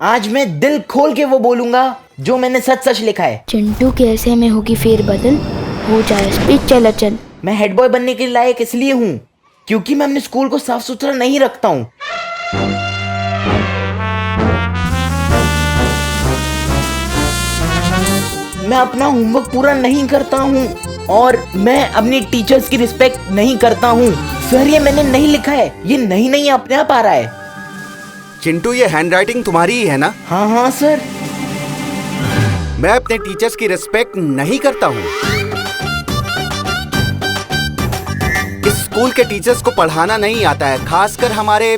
आज मैं दिल खोल के वो बोलूंगा जो मैंने सच सच लिखा है। चिंटू के ऐसे में होगी फेरबदल, हो जाए स्पीच चल। मैं हेड बॉय बनने के लायक इसलिए हूँ क्योंकि मैं अपने स्कूल को साफ सुथरा नहीं रखता हूँ। मैं अपना होमवर्क पूरा नहीं करता हूँ और मैं अपनी टीचर्स की रिस्पेक्ट नहीं करता हूँ। सर ये मैंने नहीं लिखा है, ये नहीं अपने आप आ रहा है। चिंटू ये हैंडराइटिंग तुम्हारी ही है ना? हाँ हाँ सर। मैं अपने टीचर्स की रिस्पेक्ट नहीं करता हूँ। इस स्कूल के टीचर्स को पढ़ाना नहीं आता है, खासकर हमारे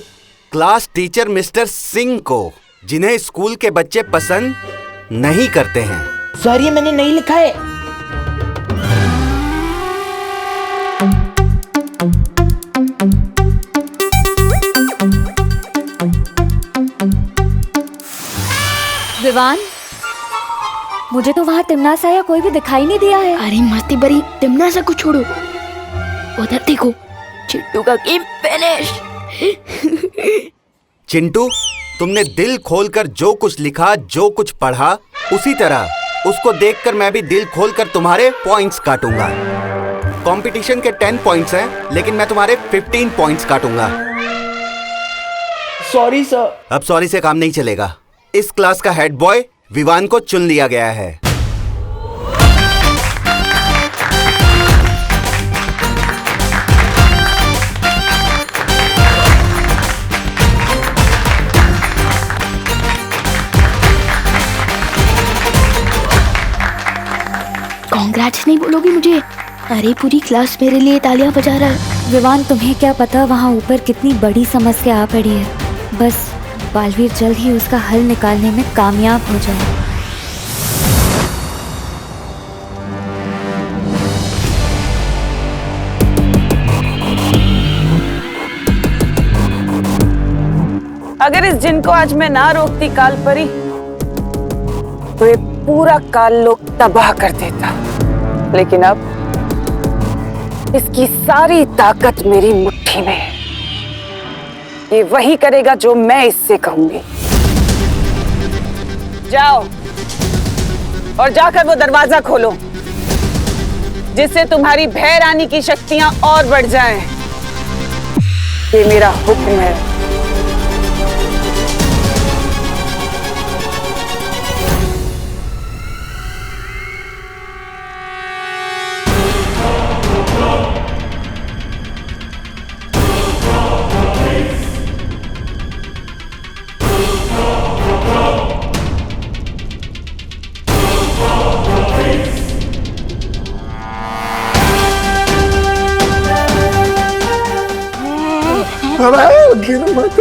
क्लास टीचर मिस्टर सिंह को, जिन्हें स्कूल के बच्चे पसंद नहीं करते हैं। सर ये मैंने नहीं लिखा है। विवान, मुझे तो वहाँ तिमनासा या कोई भी दिखाई नहीं दिया है। अरे मस्ती बरी, तिमनासा को छोड़ो, उधर देखो, चिंटू का गेम फिनिश। चिंटू, तुमने दिल खोलकर जो कुछ लिखा, जो कुछ पढ़ा, उसी तरह उसको देखकर मैं भी दिल खोलकर तुम्हारे पॉइंट्स काटूंगा। कंपटीशन के 10 पॉइंट्स हैं, लेकिन मैं तुम्हारे 15 पॉइंट्स काटूंगा। Sorry sir. अब सॉरी से काम नहीं चलेगा। इस क्लास का हेड बॉय विवान को चुन लिया गया है। कांग्रेट्स नहीं बोलोगी मुझे? अरे पूरी क्लास मेरे लिए तालियां बजा रहा है। विवान, तुम्हें क्या पता वहाँ ऊपर कितनी बड़ी समस्या आ पड़ी है। बस बालवीर जल्द ही उसका हल निकालने में कामयाब हो जाए। अगर इस जिन को आज मैं ना रोकती काल परी, तो ये पूरा काल लोक तबाह कर देता। लेकिन अब इसकी सारी ताकत मेरी मुट्ठी में है। ये वही करेगा जो मैं इससे कहूंगी। जाओ और जाकर वो दरवाजा खोलो, जिससे तुम्हारी भय रानी की शक्तियां और बढ़ जाएं। ये मेरा हुक्म है। गिर मत।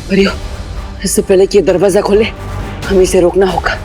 परियो, इससे पहले कि ये दरवाजा खोले, हमें इसे रोकना होगा।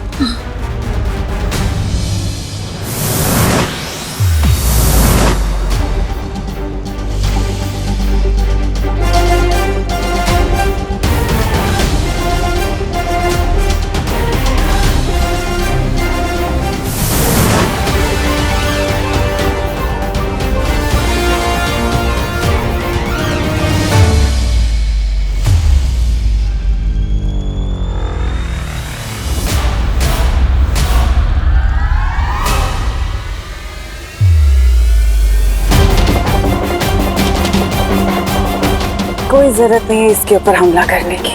कोई जरूरत नहीं है इसके ऊपर हमला करने की।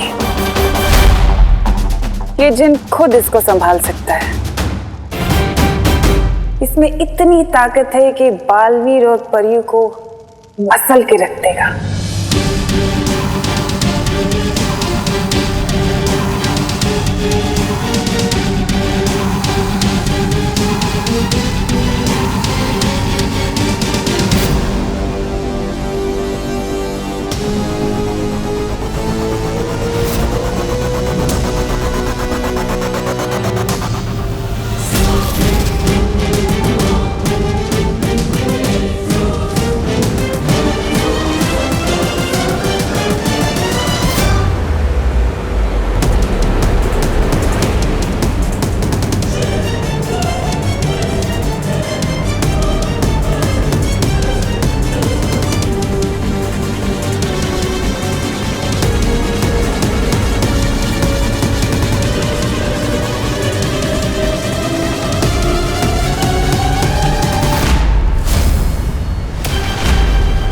ये जिन खुद इसको संभाल सकता है। इसमें इतनी ताकत है कि बालवीर और परियों को मसल के रख देगा।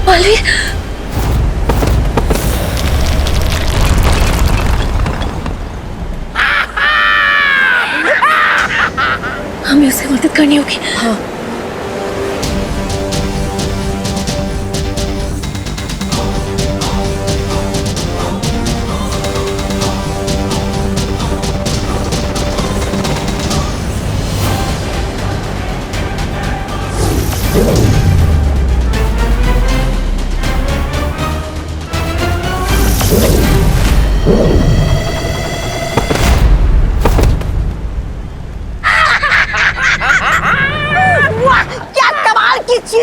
बालवीर, हमें उसे मदद करनी होगी। हाँ।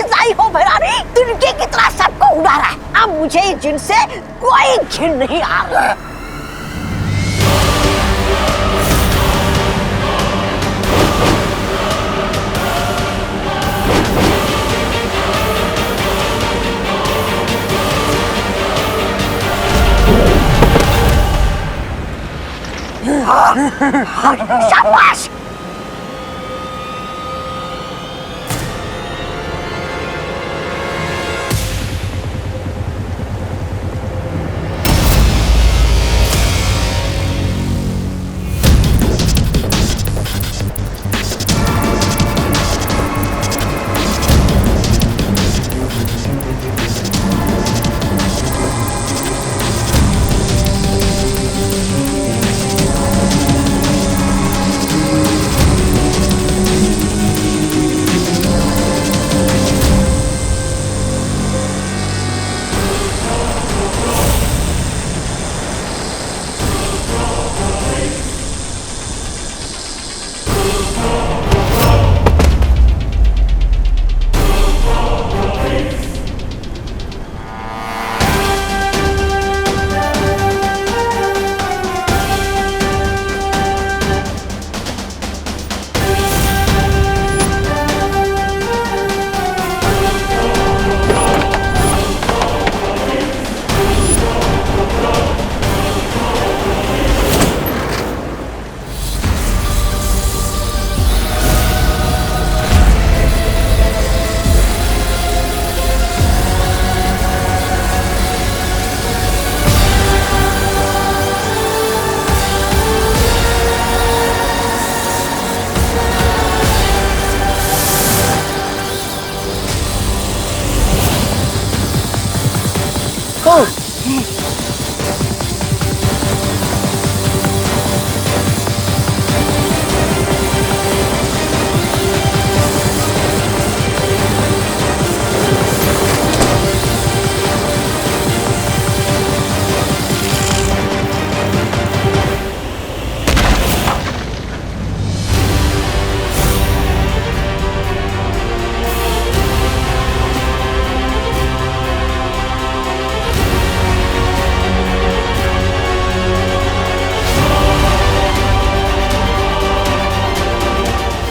लाई हो भैरानी, तिनके की तरह सबको उड़ा रहा है। अब मुझे जिनसे कोई घिन नहीं आ रहा है। शाबाश।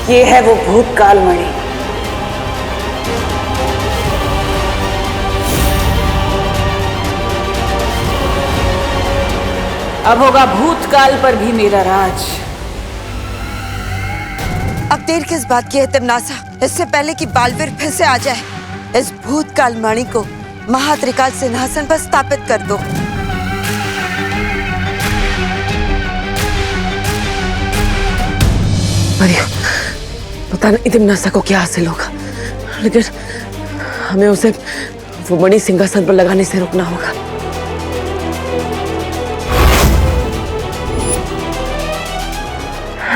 ये है वो भूतकाल मणि। अब होगा भूतकाल पर भी मेरा राज। अब देर किस बात की है तिमनासा? इससे पहले कि बालवीर फिर से आ जाए, इस भूतकाल मणि को महात्रिकाल सिंहासन पर स्थापित कर दो। पता नहीं तिमनासा को क्या हासिल होगा, लेकिन हमें उसे वो मणि सिंहासन पर लगाने से रोकना होगा।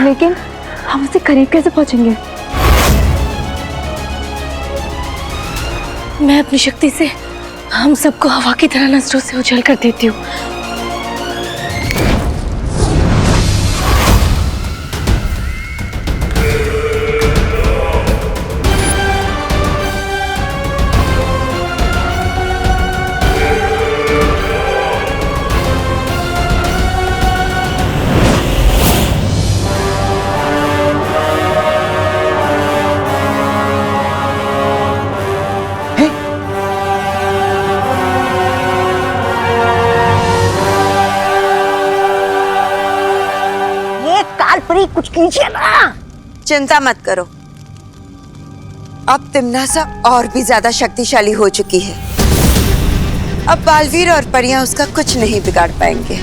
लेकिन हम उससे करीब कैसे पहुंचेंगे? मैं अपनी शक्ति से हम सबको हवा की तरह नजरों से उछल कर देती हूँ। कुछ कीजिए ना। चिंता मत करो, अब तिमनासा और भी ज्यादा शक्तिशाली हो चुकी है। अब बालवीर और परियां उसका कुछ नहीं बिगाड़ पाएंगे।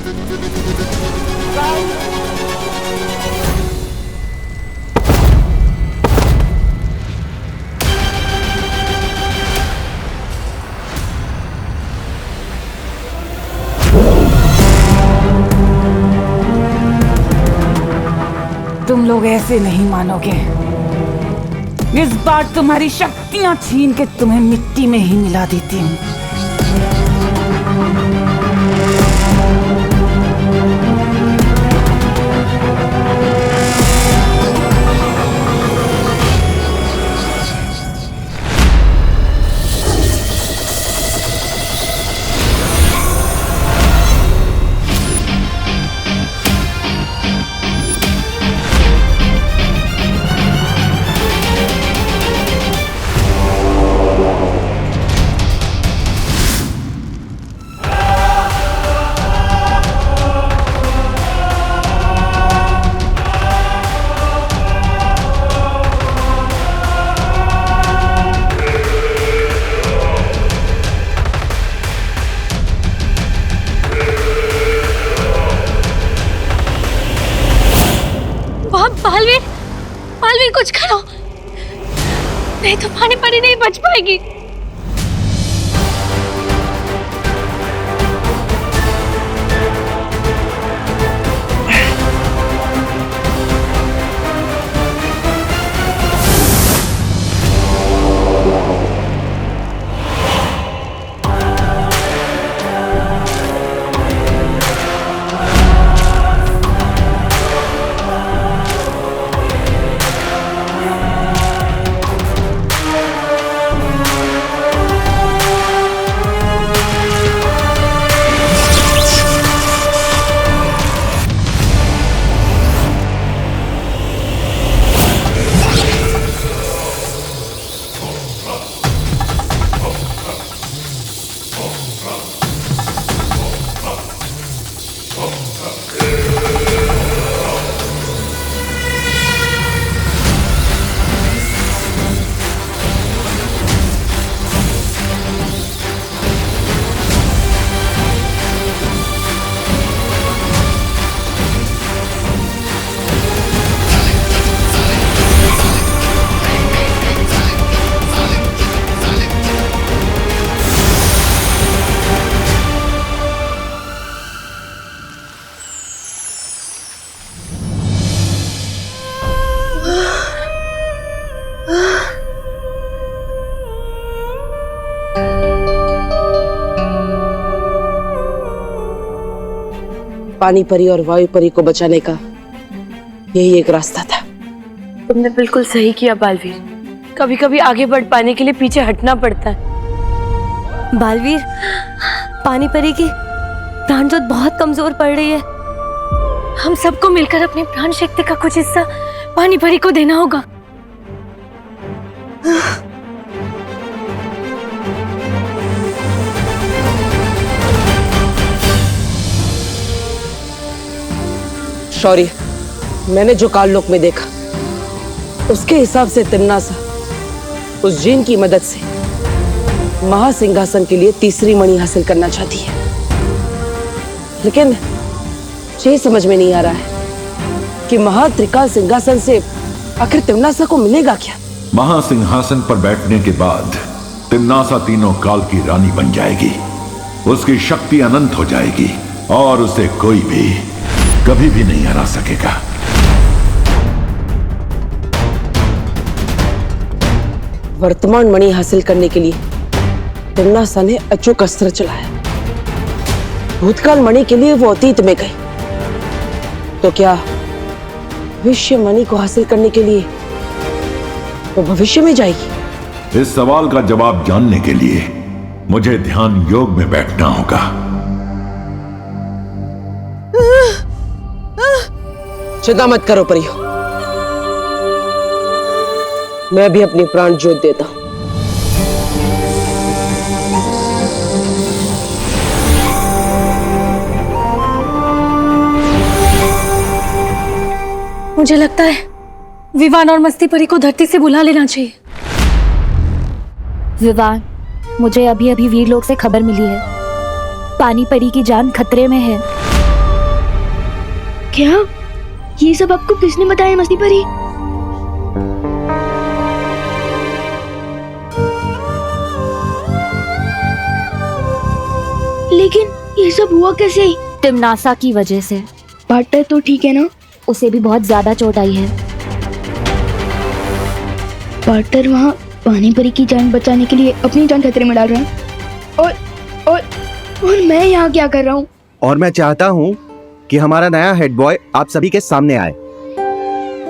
तुम लोग ऐसे नहीं मानोगे। इस बार तुम्हारी शक्तियां छीन के तुम्हें मिट्टी में ही मिला देती हूँ। बालवीर कुछ करो, नहीं तो पानी परी नहीं बच पाएगी। पानी परी और वायु परी को बचाने का यही एक रास्ता था। तुमने बिल्कुल सही किया बालवीर, कभी कभी आगे बढ़ पाने के लिए पीछे हटना पड़ता है। बालवीर, पानी परी की प्राण ज्योत बहुत कमजोर पड़ रही है, हम सबको मिलकर अपनी प्राण शक्ति का कुछ हिस्सा पानी परी को देना होगा। शौर्य, मैंने जो काललोक में देखा उसके हिसाब से तिम्नासा उस जिन की मदद से महासिंहासन के लिए तीसरी मणि हासिल करना चाहती है, लेकिन ये समझ में नहीं आ रहा है कि महात्रिकाल सिंहासन से आखिर तिम्नासा को मिलेगा क्या। महासिंहासन पर बैठने के बाद तिम्नासा तीनों काल की रानी बन जाएगी, उसकी शक्ति अनंत हो जाएगी और उसे कोई भी कभी भी नहीं हरा सकेगा। वर्तमान मणि हासिल करने के लिए तिम्नासा ने अचूक अस्त्र चलाया, भूतकाल मणि के लिए वो अतीत में गई, तो क्या भविष्य मणि को हासिल करने के लिए वो भविष्य में जाएगी? इस सवाल का जवाब जानने के लिए मुझे ध्यान योग में बैठना होगा। चिंता मत करो परियो, मैं भी अपनी प्राण ज्योत देता हूं। मुझे लगता है विवान और मस्ती परी को धरती से बुला लेना चाहिए। विवान, मुझे अभी अभी वीरलोक से खबर मिली है, पानी परी की जान खतरे में है। क्या? ये सब आपको किसने बताया मस्ती परी? लेकिन ये सब हुआ कैसे? तिम्नासा की वजह से। पार्टनर तो ठीक है ना? उसे भी बहुत ज्यादा चोट आई है। पार्टनर वहाँ पानी परी की जान बचाने के लिए अपनी जान खतरे में डाल रहा है, और मैं यहाँ क्या कर रहा हूँ? और मैं चाहता हूँ कि हमारा नया हेड बॉय आप सभी के सामने आए।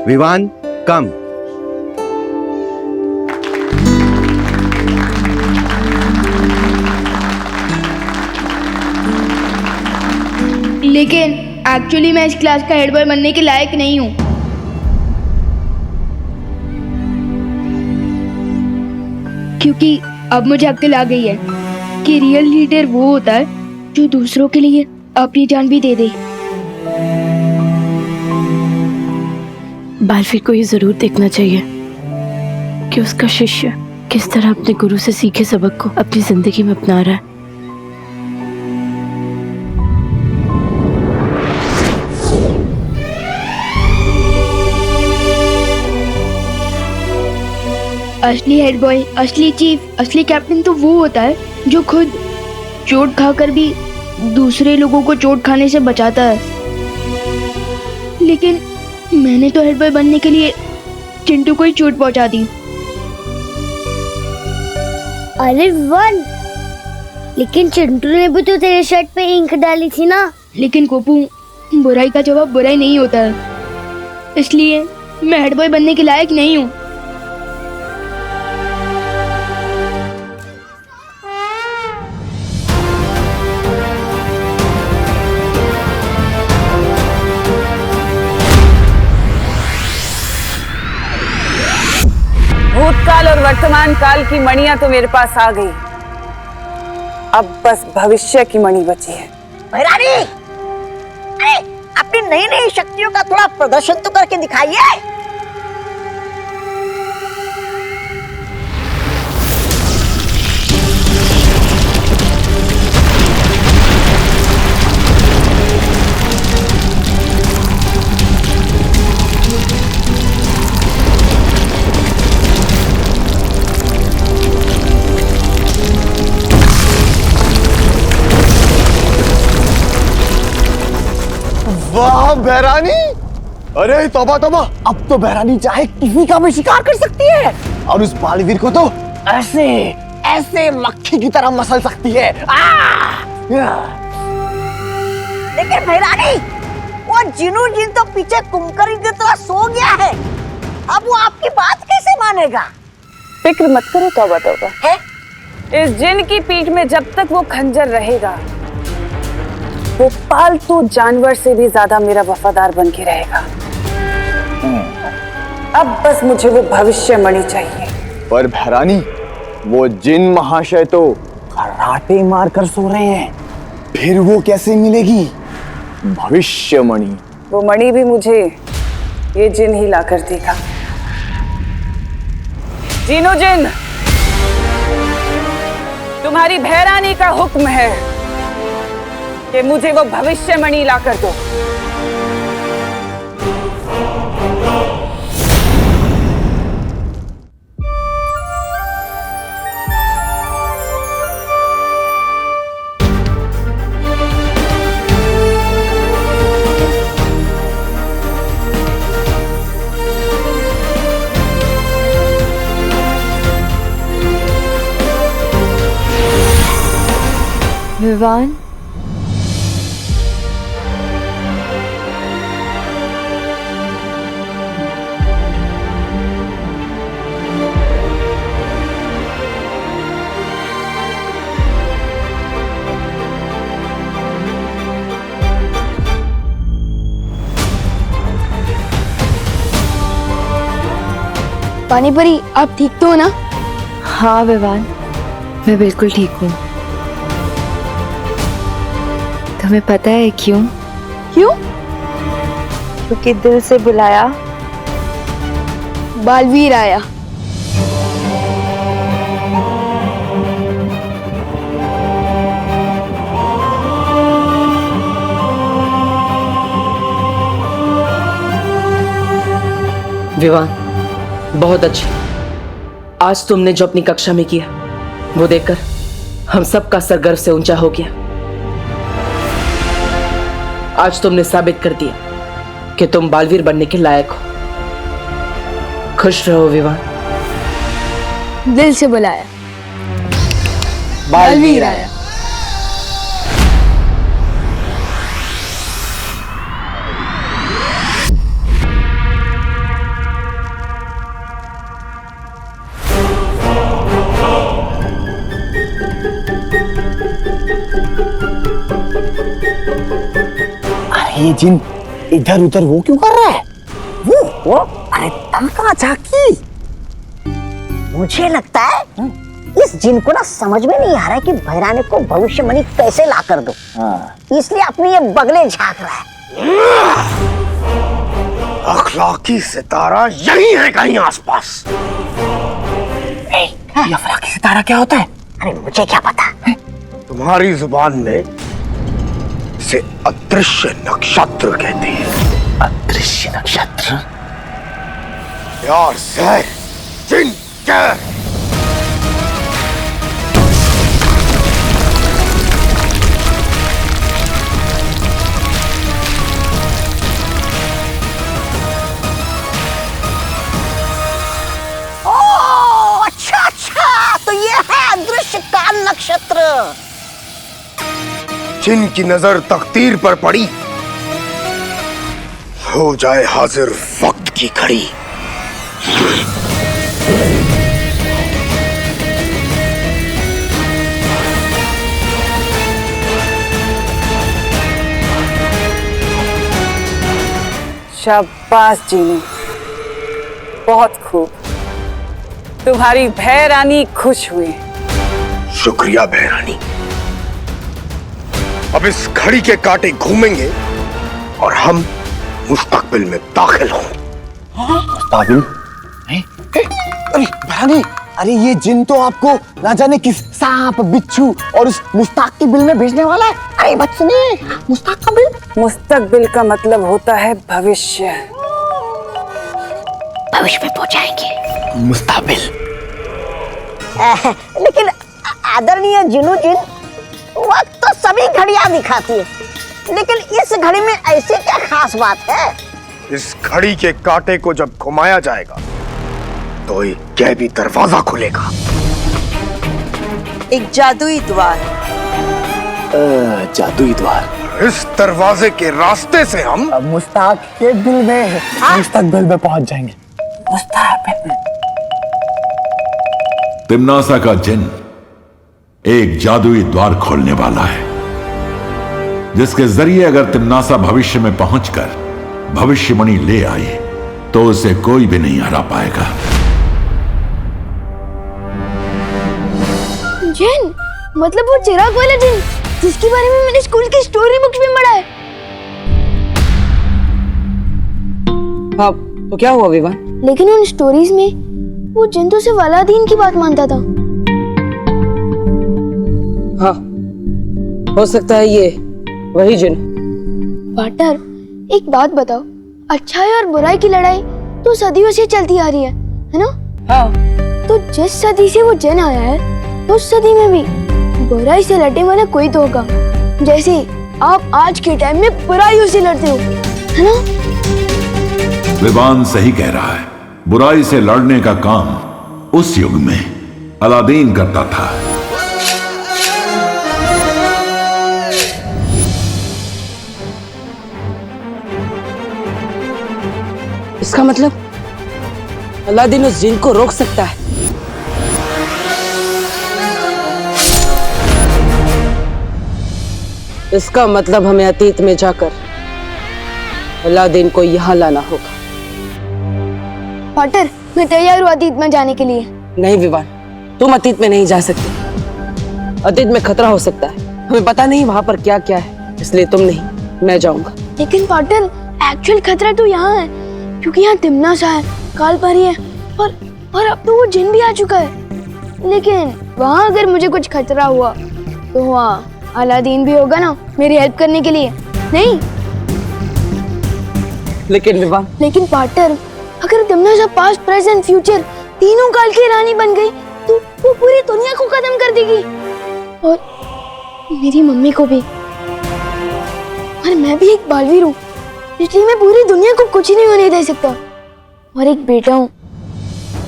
विवान, कम। लेकिन एक्चुअली मैं इस क्लास का हेड बॉय बनने के लायक नहीं हूँ। क्योंकि अब मुझे अक्ल आ गई है कि रियल लीडर वो होता है जो दूसरों के लिए अपनी जान भी दे दे। बालवीर को ये जरूर देखना चाहिए कि उसका शिष्य किस तरह अपने गुरु से सीखे सबक को अपनी जिंदगी में अपना रहा है। असली हेड बॉय, असली चीफ, असली कैप्टन तो वो होता है जो खुद चोट खाकर भी दूसरे लोगों को चोट खाने से बचाता है। लेकिन मैंने तो हेड बॉय बनने के लिए चिंटू को ही चोट पहुंचा दी। अरे वन, लेकिन चिंटू ने भी तो तेरे शर्ट पे इंक डाली थी ना। लेकिन कोपू, बुराई का जवाब बुराई नहीं होता है, इसलिए मैं हेड बॉय बनने के लायक नहीं हूँ। भूतकाल और वर्तमान काल की मणियां तो मेरे पास आ गई, अब बस भविष्य की मणि बची है। भैरानी, अरे अपनी नई नई शक्तियों का थोड़ा प्रदर्शन तो करके दिखाइए। वाह भैरानी, अरे तौबा तौबा, अब तो भैरानी चाहे किसी का भी शिकार कर सकती है और उस बालवीर को तो ऐसे ऐसे मक्खी की तरह मसल सकती है। लेकिन भैरानी, वो जिनू जिन तो पीछे कुमकरी की तरह सो गया है, अब वो आपकी बात कैसे मानेगा? फिक्र मत करो तौबा तौबा, इस जिन की पीठ में जब तक वो खंजर रहेगा, वो पालतू जानवर से भी ज्यादा मेरा वफादार बन के रहेगा। अब बस मुझे वो भविष्य मणि चाहिए। पर भैरानी, वो जिन महाशय तो खर्राटे मारकर सो रहे हैं, फिर वो कैसे मिलेगी भविष्य मणि? वो मणि भी मुझे ये जिन ही ला कर देगा। जिनो जिन, तुम्हारी भैरानी का हुक्म है कि मुझे वो भविष्य मणि ला कर दो। विवान, पानी परी, आप ठीक तो हो ना? हाँ विवान, मैं बिल्कुल ठीक हूँ। तुम्हें पता है क्यों? क्यों? क्योंकि दिल से बुलाया बालवीर आया। विवान, बहुत अच्छी। आज तुमने जो अपनी कक्षा में किया वो देखकर हम सबका सर गर्व से ऊंचा हो गया। आज तुमने साबित कर दिया कि तुम बालवीर बनने के लायक हो। खुश रहो विवान। दिल से बुलाया बालवीर आया। ये जिन इधर उधर वो क्यों कर रहा है? वो अरे तनका झाकी। मुझे लगता है इस जिन को ना समझ में नहीं आ रहा है कि भैरानी को भविष्य मणि कैसे ला कर दो, इसलिए अपने ये बगले झांक रहा है। अखलाकी सितारा यही है कहीं आसपास। ये अखलाकी सितारा क्या होता है? अरे मुझे क्या पता। तुम्हारी जुबान में इसे अदृश्य नक्षत्र कहते हैं। अदृश्य नक्षत्र? यार सर, जिन टाइगर। ओ अच्छा अच्छा, तो ये है अदृश्य काल नक्षत्र। जिनकी नजर तकदीर पर पड़ी, हो जाए हाजिर वक्त की घड़ी। शाबाश जीनू, बहुत खूब। तुम्हारी भय रानी खुश हुई। शुक्रिया भैरानी। अब इस घड़ी के कांटे घूमेंगे और हम मुस्तकबिल में दाखिल होंगे। मुस्तकबिल? अरे भैरानी, अरे ये जिन तो आपको ना जाने किस सांप, बिच्छू और उस मुस्तकबिल में भेजने वाला है। अरे बच्चे, मुस्तकबिल? मुस्तकबिल का मतलब होता है भविष्य। भविष्य में पहुंचाएंगे मुस्तकबिल। लेकिन आदरणीय जिनू जिन, वक्त तो सभी घड़ियां दिखाती है, लेकिन इस घड़ी में ऐसी क्या खास बात है? इस घड़ी के कांटे को जब घुमाया जाएगा तो एक गैबी दरवाजा खुलेगा। एक जादुई द्वार। जादुई द्वार। इस दरवाजे के रास्ते से हम मुस्तकबिल में पहुंच जाएंगे। मुस्तकबिल में। तिम्नासा का जिन एक जादुई द्वार खोलने वाला है, जिसके जरिए अगर तिम्नासा भविष्य में पहुंचकर भविष्यवाणी ले आए तो उसे कोई भी नहीं हरा पाएगा। जिन, मतलब वो चिराग वाला जिन जिसके बारे में मैंने स्कूल की स्टोरी बुक्स में पढ़ा है। हाँ, तो क्या हुआ विवान? लेकिन उन स्टोरीज में वो जिन तो सिर्फ अलादीन की बात मानता था। हाँ, हो सकता है ये वही जिन। पार्टनर, एक बात बताओ, अच्छाई और बुराई की लड़ाई तो सदियों से चलती आ रही है ना? हाँ। तो जिस सदी से वो जिन आया है, उस सदी में भी बुराई से लड़ने वाला कोई तो होगा, जैसे आप आज के टाइम में बुराइयों से लड़ते हो, है ना? विवान सही कह रहा है। बुराई से लड़ने का काम उस युग में अलादीन करता था। इसका मतलब अलादीन उस जिन को रोक सकता है। इसका मतलब हमें अतीत में जाकर अलादीन को यहां लाना होगा। पार्टनर, मैं तैयार हूँ अतीत में जाने के लिए। नहीं विवान, तुम अतीत में नहीं जा सकते। अतीत में खतरा हो सकता है, हमें पता नहीं वहां पर क्या क्या है, इसलिए तुम नहीं, मैं जाऊंगा। लेकिन पार्टनर, एक्चुअल खतरा तो यहाँ है, क्योंकि यहाँ तिम्नासा है, कालपरी है और अब तो वो जिन भी आ चुका है। लेकिन वहाँ अगर मुझे कुछ खतरा हुआ तो वहाँ अलादीन भी होगा ना मेरी हेल्प करने के लिए, नहीं? लेकिन पार्टनर, अगर तिम्नासा पास्ट, प्रेजेंट, फ्यूचर तीनों काल की रानी बन गई तो वो पूरी दुनिया को खत्म कर देगी और मेरी मम्मी को भी। और मैं भी एक बालवीर हूँ, इसलिए मैं पूरी दुनिया को कुछ नहीं होने दे सकता। और एक बेटा हूँ,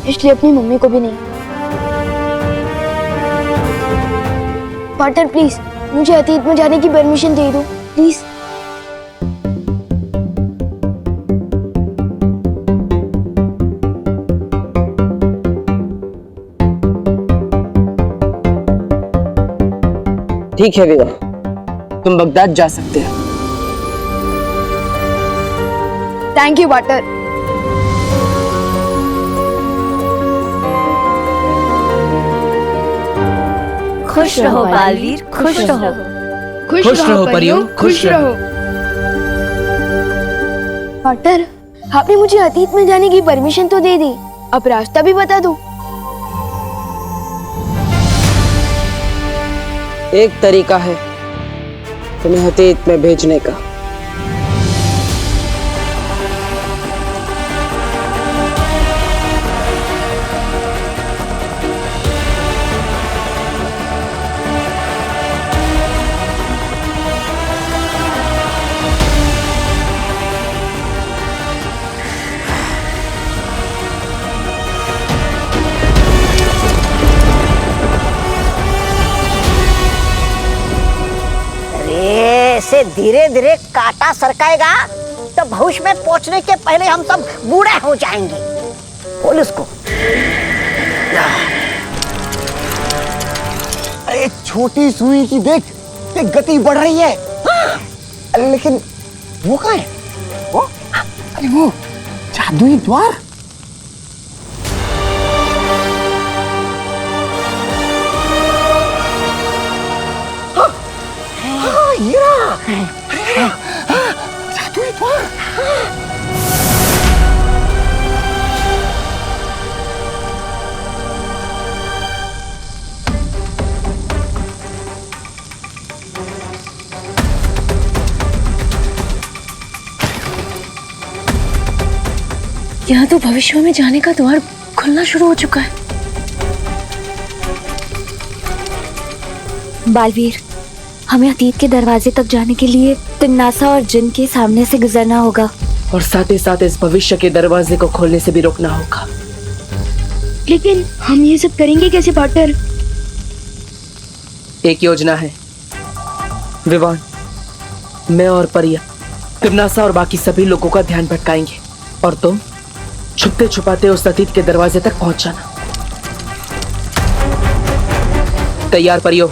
इसलिए अपनी मम्मी को भी नहीं। पार्टनर प्लीज, मुझे अतीत में जाने की परमिशन दे दो प्लीज। ठीक है विवा, तुम बगदाद जा सकते हो। Thank you partner. खुश रहो बालवीर, खुश रहो। खुश रहो परियों, खुश रहो। पार्टनर, आपने मुझे अतीत में जाने की परमिशन तो दे दी, अब रास्ता भी बता दो। एक तरीका है तुम्हें अतीत में भेजने का। ये धीरे धीरे कांटा सरकाएगा तो भविष्य में पहुंचने के पहले हम सब बूढ़े हो जाएंगे। बोल उसको। अरे छोटी सुई की देख, ये गति बढ़ रही है। लेकिन वो कहाँ है? वो? अरे वो जादुई द्वार। हीरा, जादुई द्वार। यहाँ तो भविष्य में जाने का द्वार खुलना शुरू हो चुका है। बालवीर, हमें अतीत के दरवाजे तक जाने के लिए तिन्नासा और जिन के सामने से गुजरना होगा, और साथ ही साथ इस भविष्य के दरवाजे को खोलने से भी रोकना होगा। लेकिन हम ये सब करेंगे कैसे पार्टनर? एक योजना है विवान। मैं और परिया तिम्नासा और बाकी सभी लोगों का ध्यान भटकाएंगे, और तुम छुपते छुपाते उस अतीत के दरवाजे तक पहुंच जाना। तैयार परियो?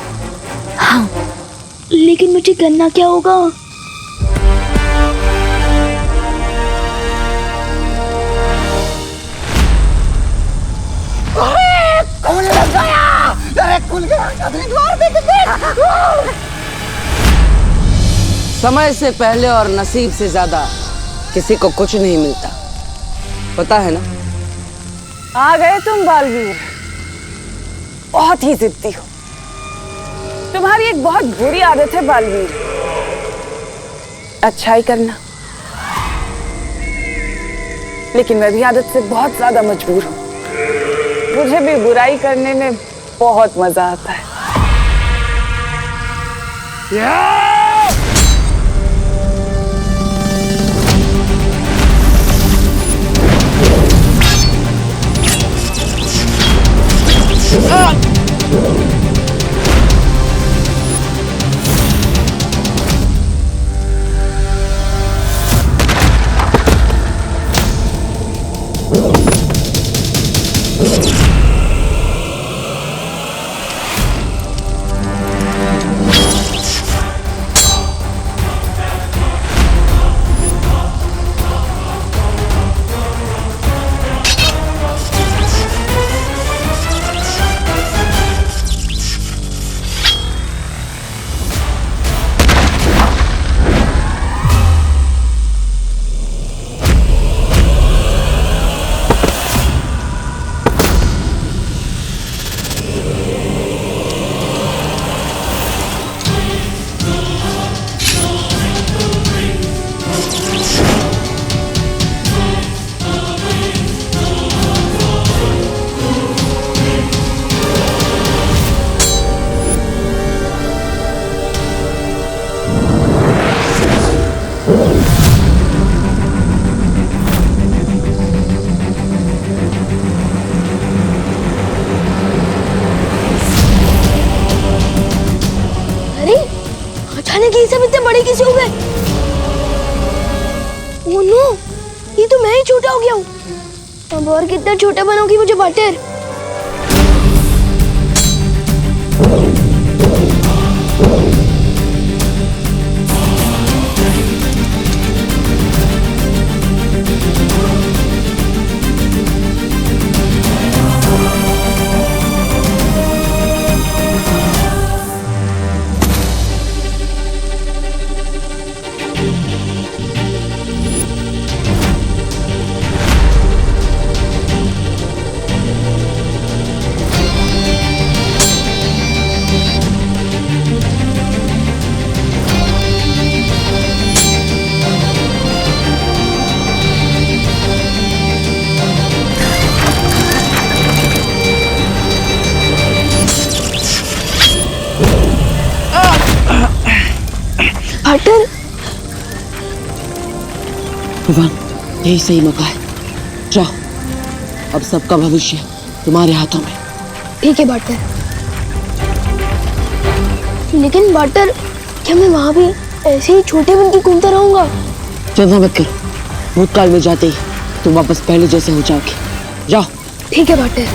हाँ, लेकिन मुझे करना क्या होगा? खुल गया! अरे खुल गया! जादुई द्वार देख! समय से पहले और नसीब से ज्यादा किसी को कुछ नहीं मिलता, पता है ना? आ गए तुम बालवीर। बहुत ही जिद्दी हो। तुम्हारी एक बहुत बुरी आदत है बालवीर, अच्छाई करना। लेकिन मैं भी आदत से बहुत ज्यादा मजबूर हूं। मुझे भी बुराई करने में बहुत मजा आता है। अचानक ये सब इतने बड़े कैसे हो गए? ओह नो, ये तो मैं ही छोटा हो गया हूँ। अब और कितना छोटा बनोगी मुझे पार्टनर? पार्टनर, विवान, यही सही मौका है। जाओ, अब सबका भविष्य तुम्हारे हाथों में। ठीक है पार्टनर। लेकिन पार्टनर, क्या मैं वहां भी ऐसे ही छोटे बन के घूमता रहूंगा। चिंता मत करो, भूतकाल में जाते ही तुम वापस पहले जैसे हो जाओगे। जाओ। ठीक है भाटे।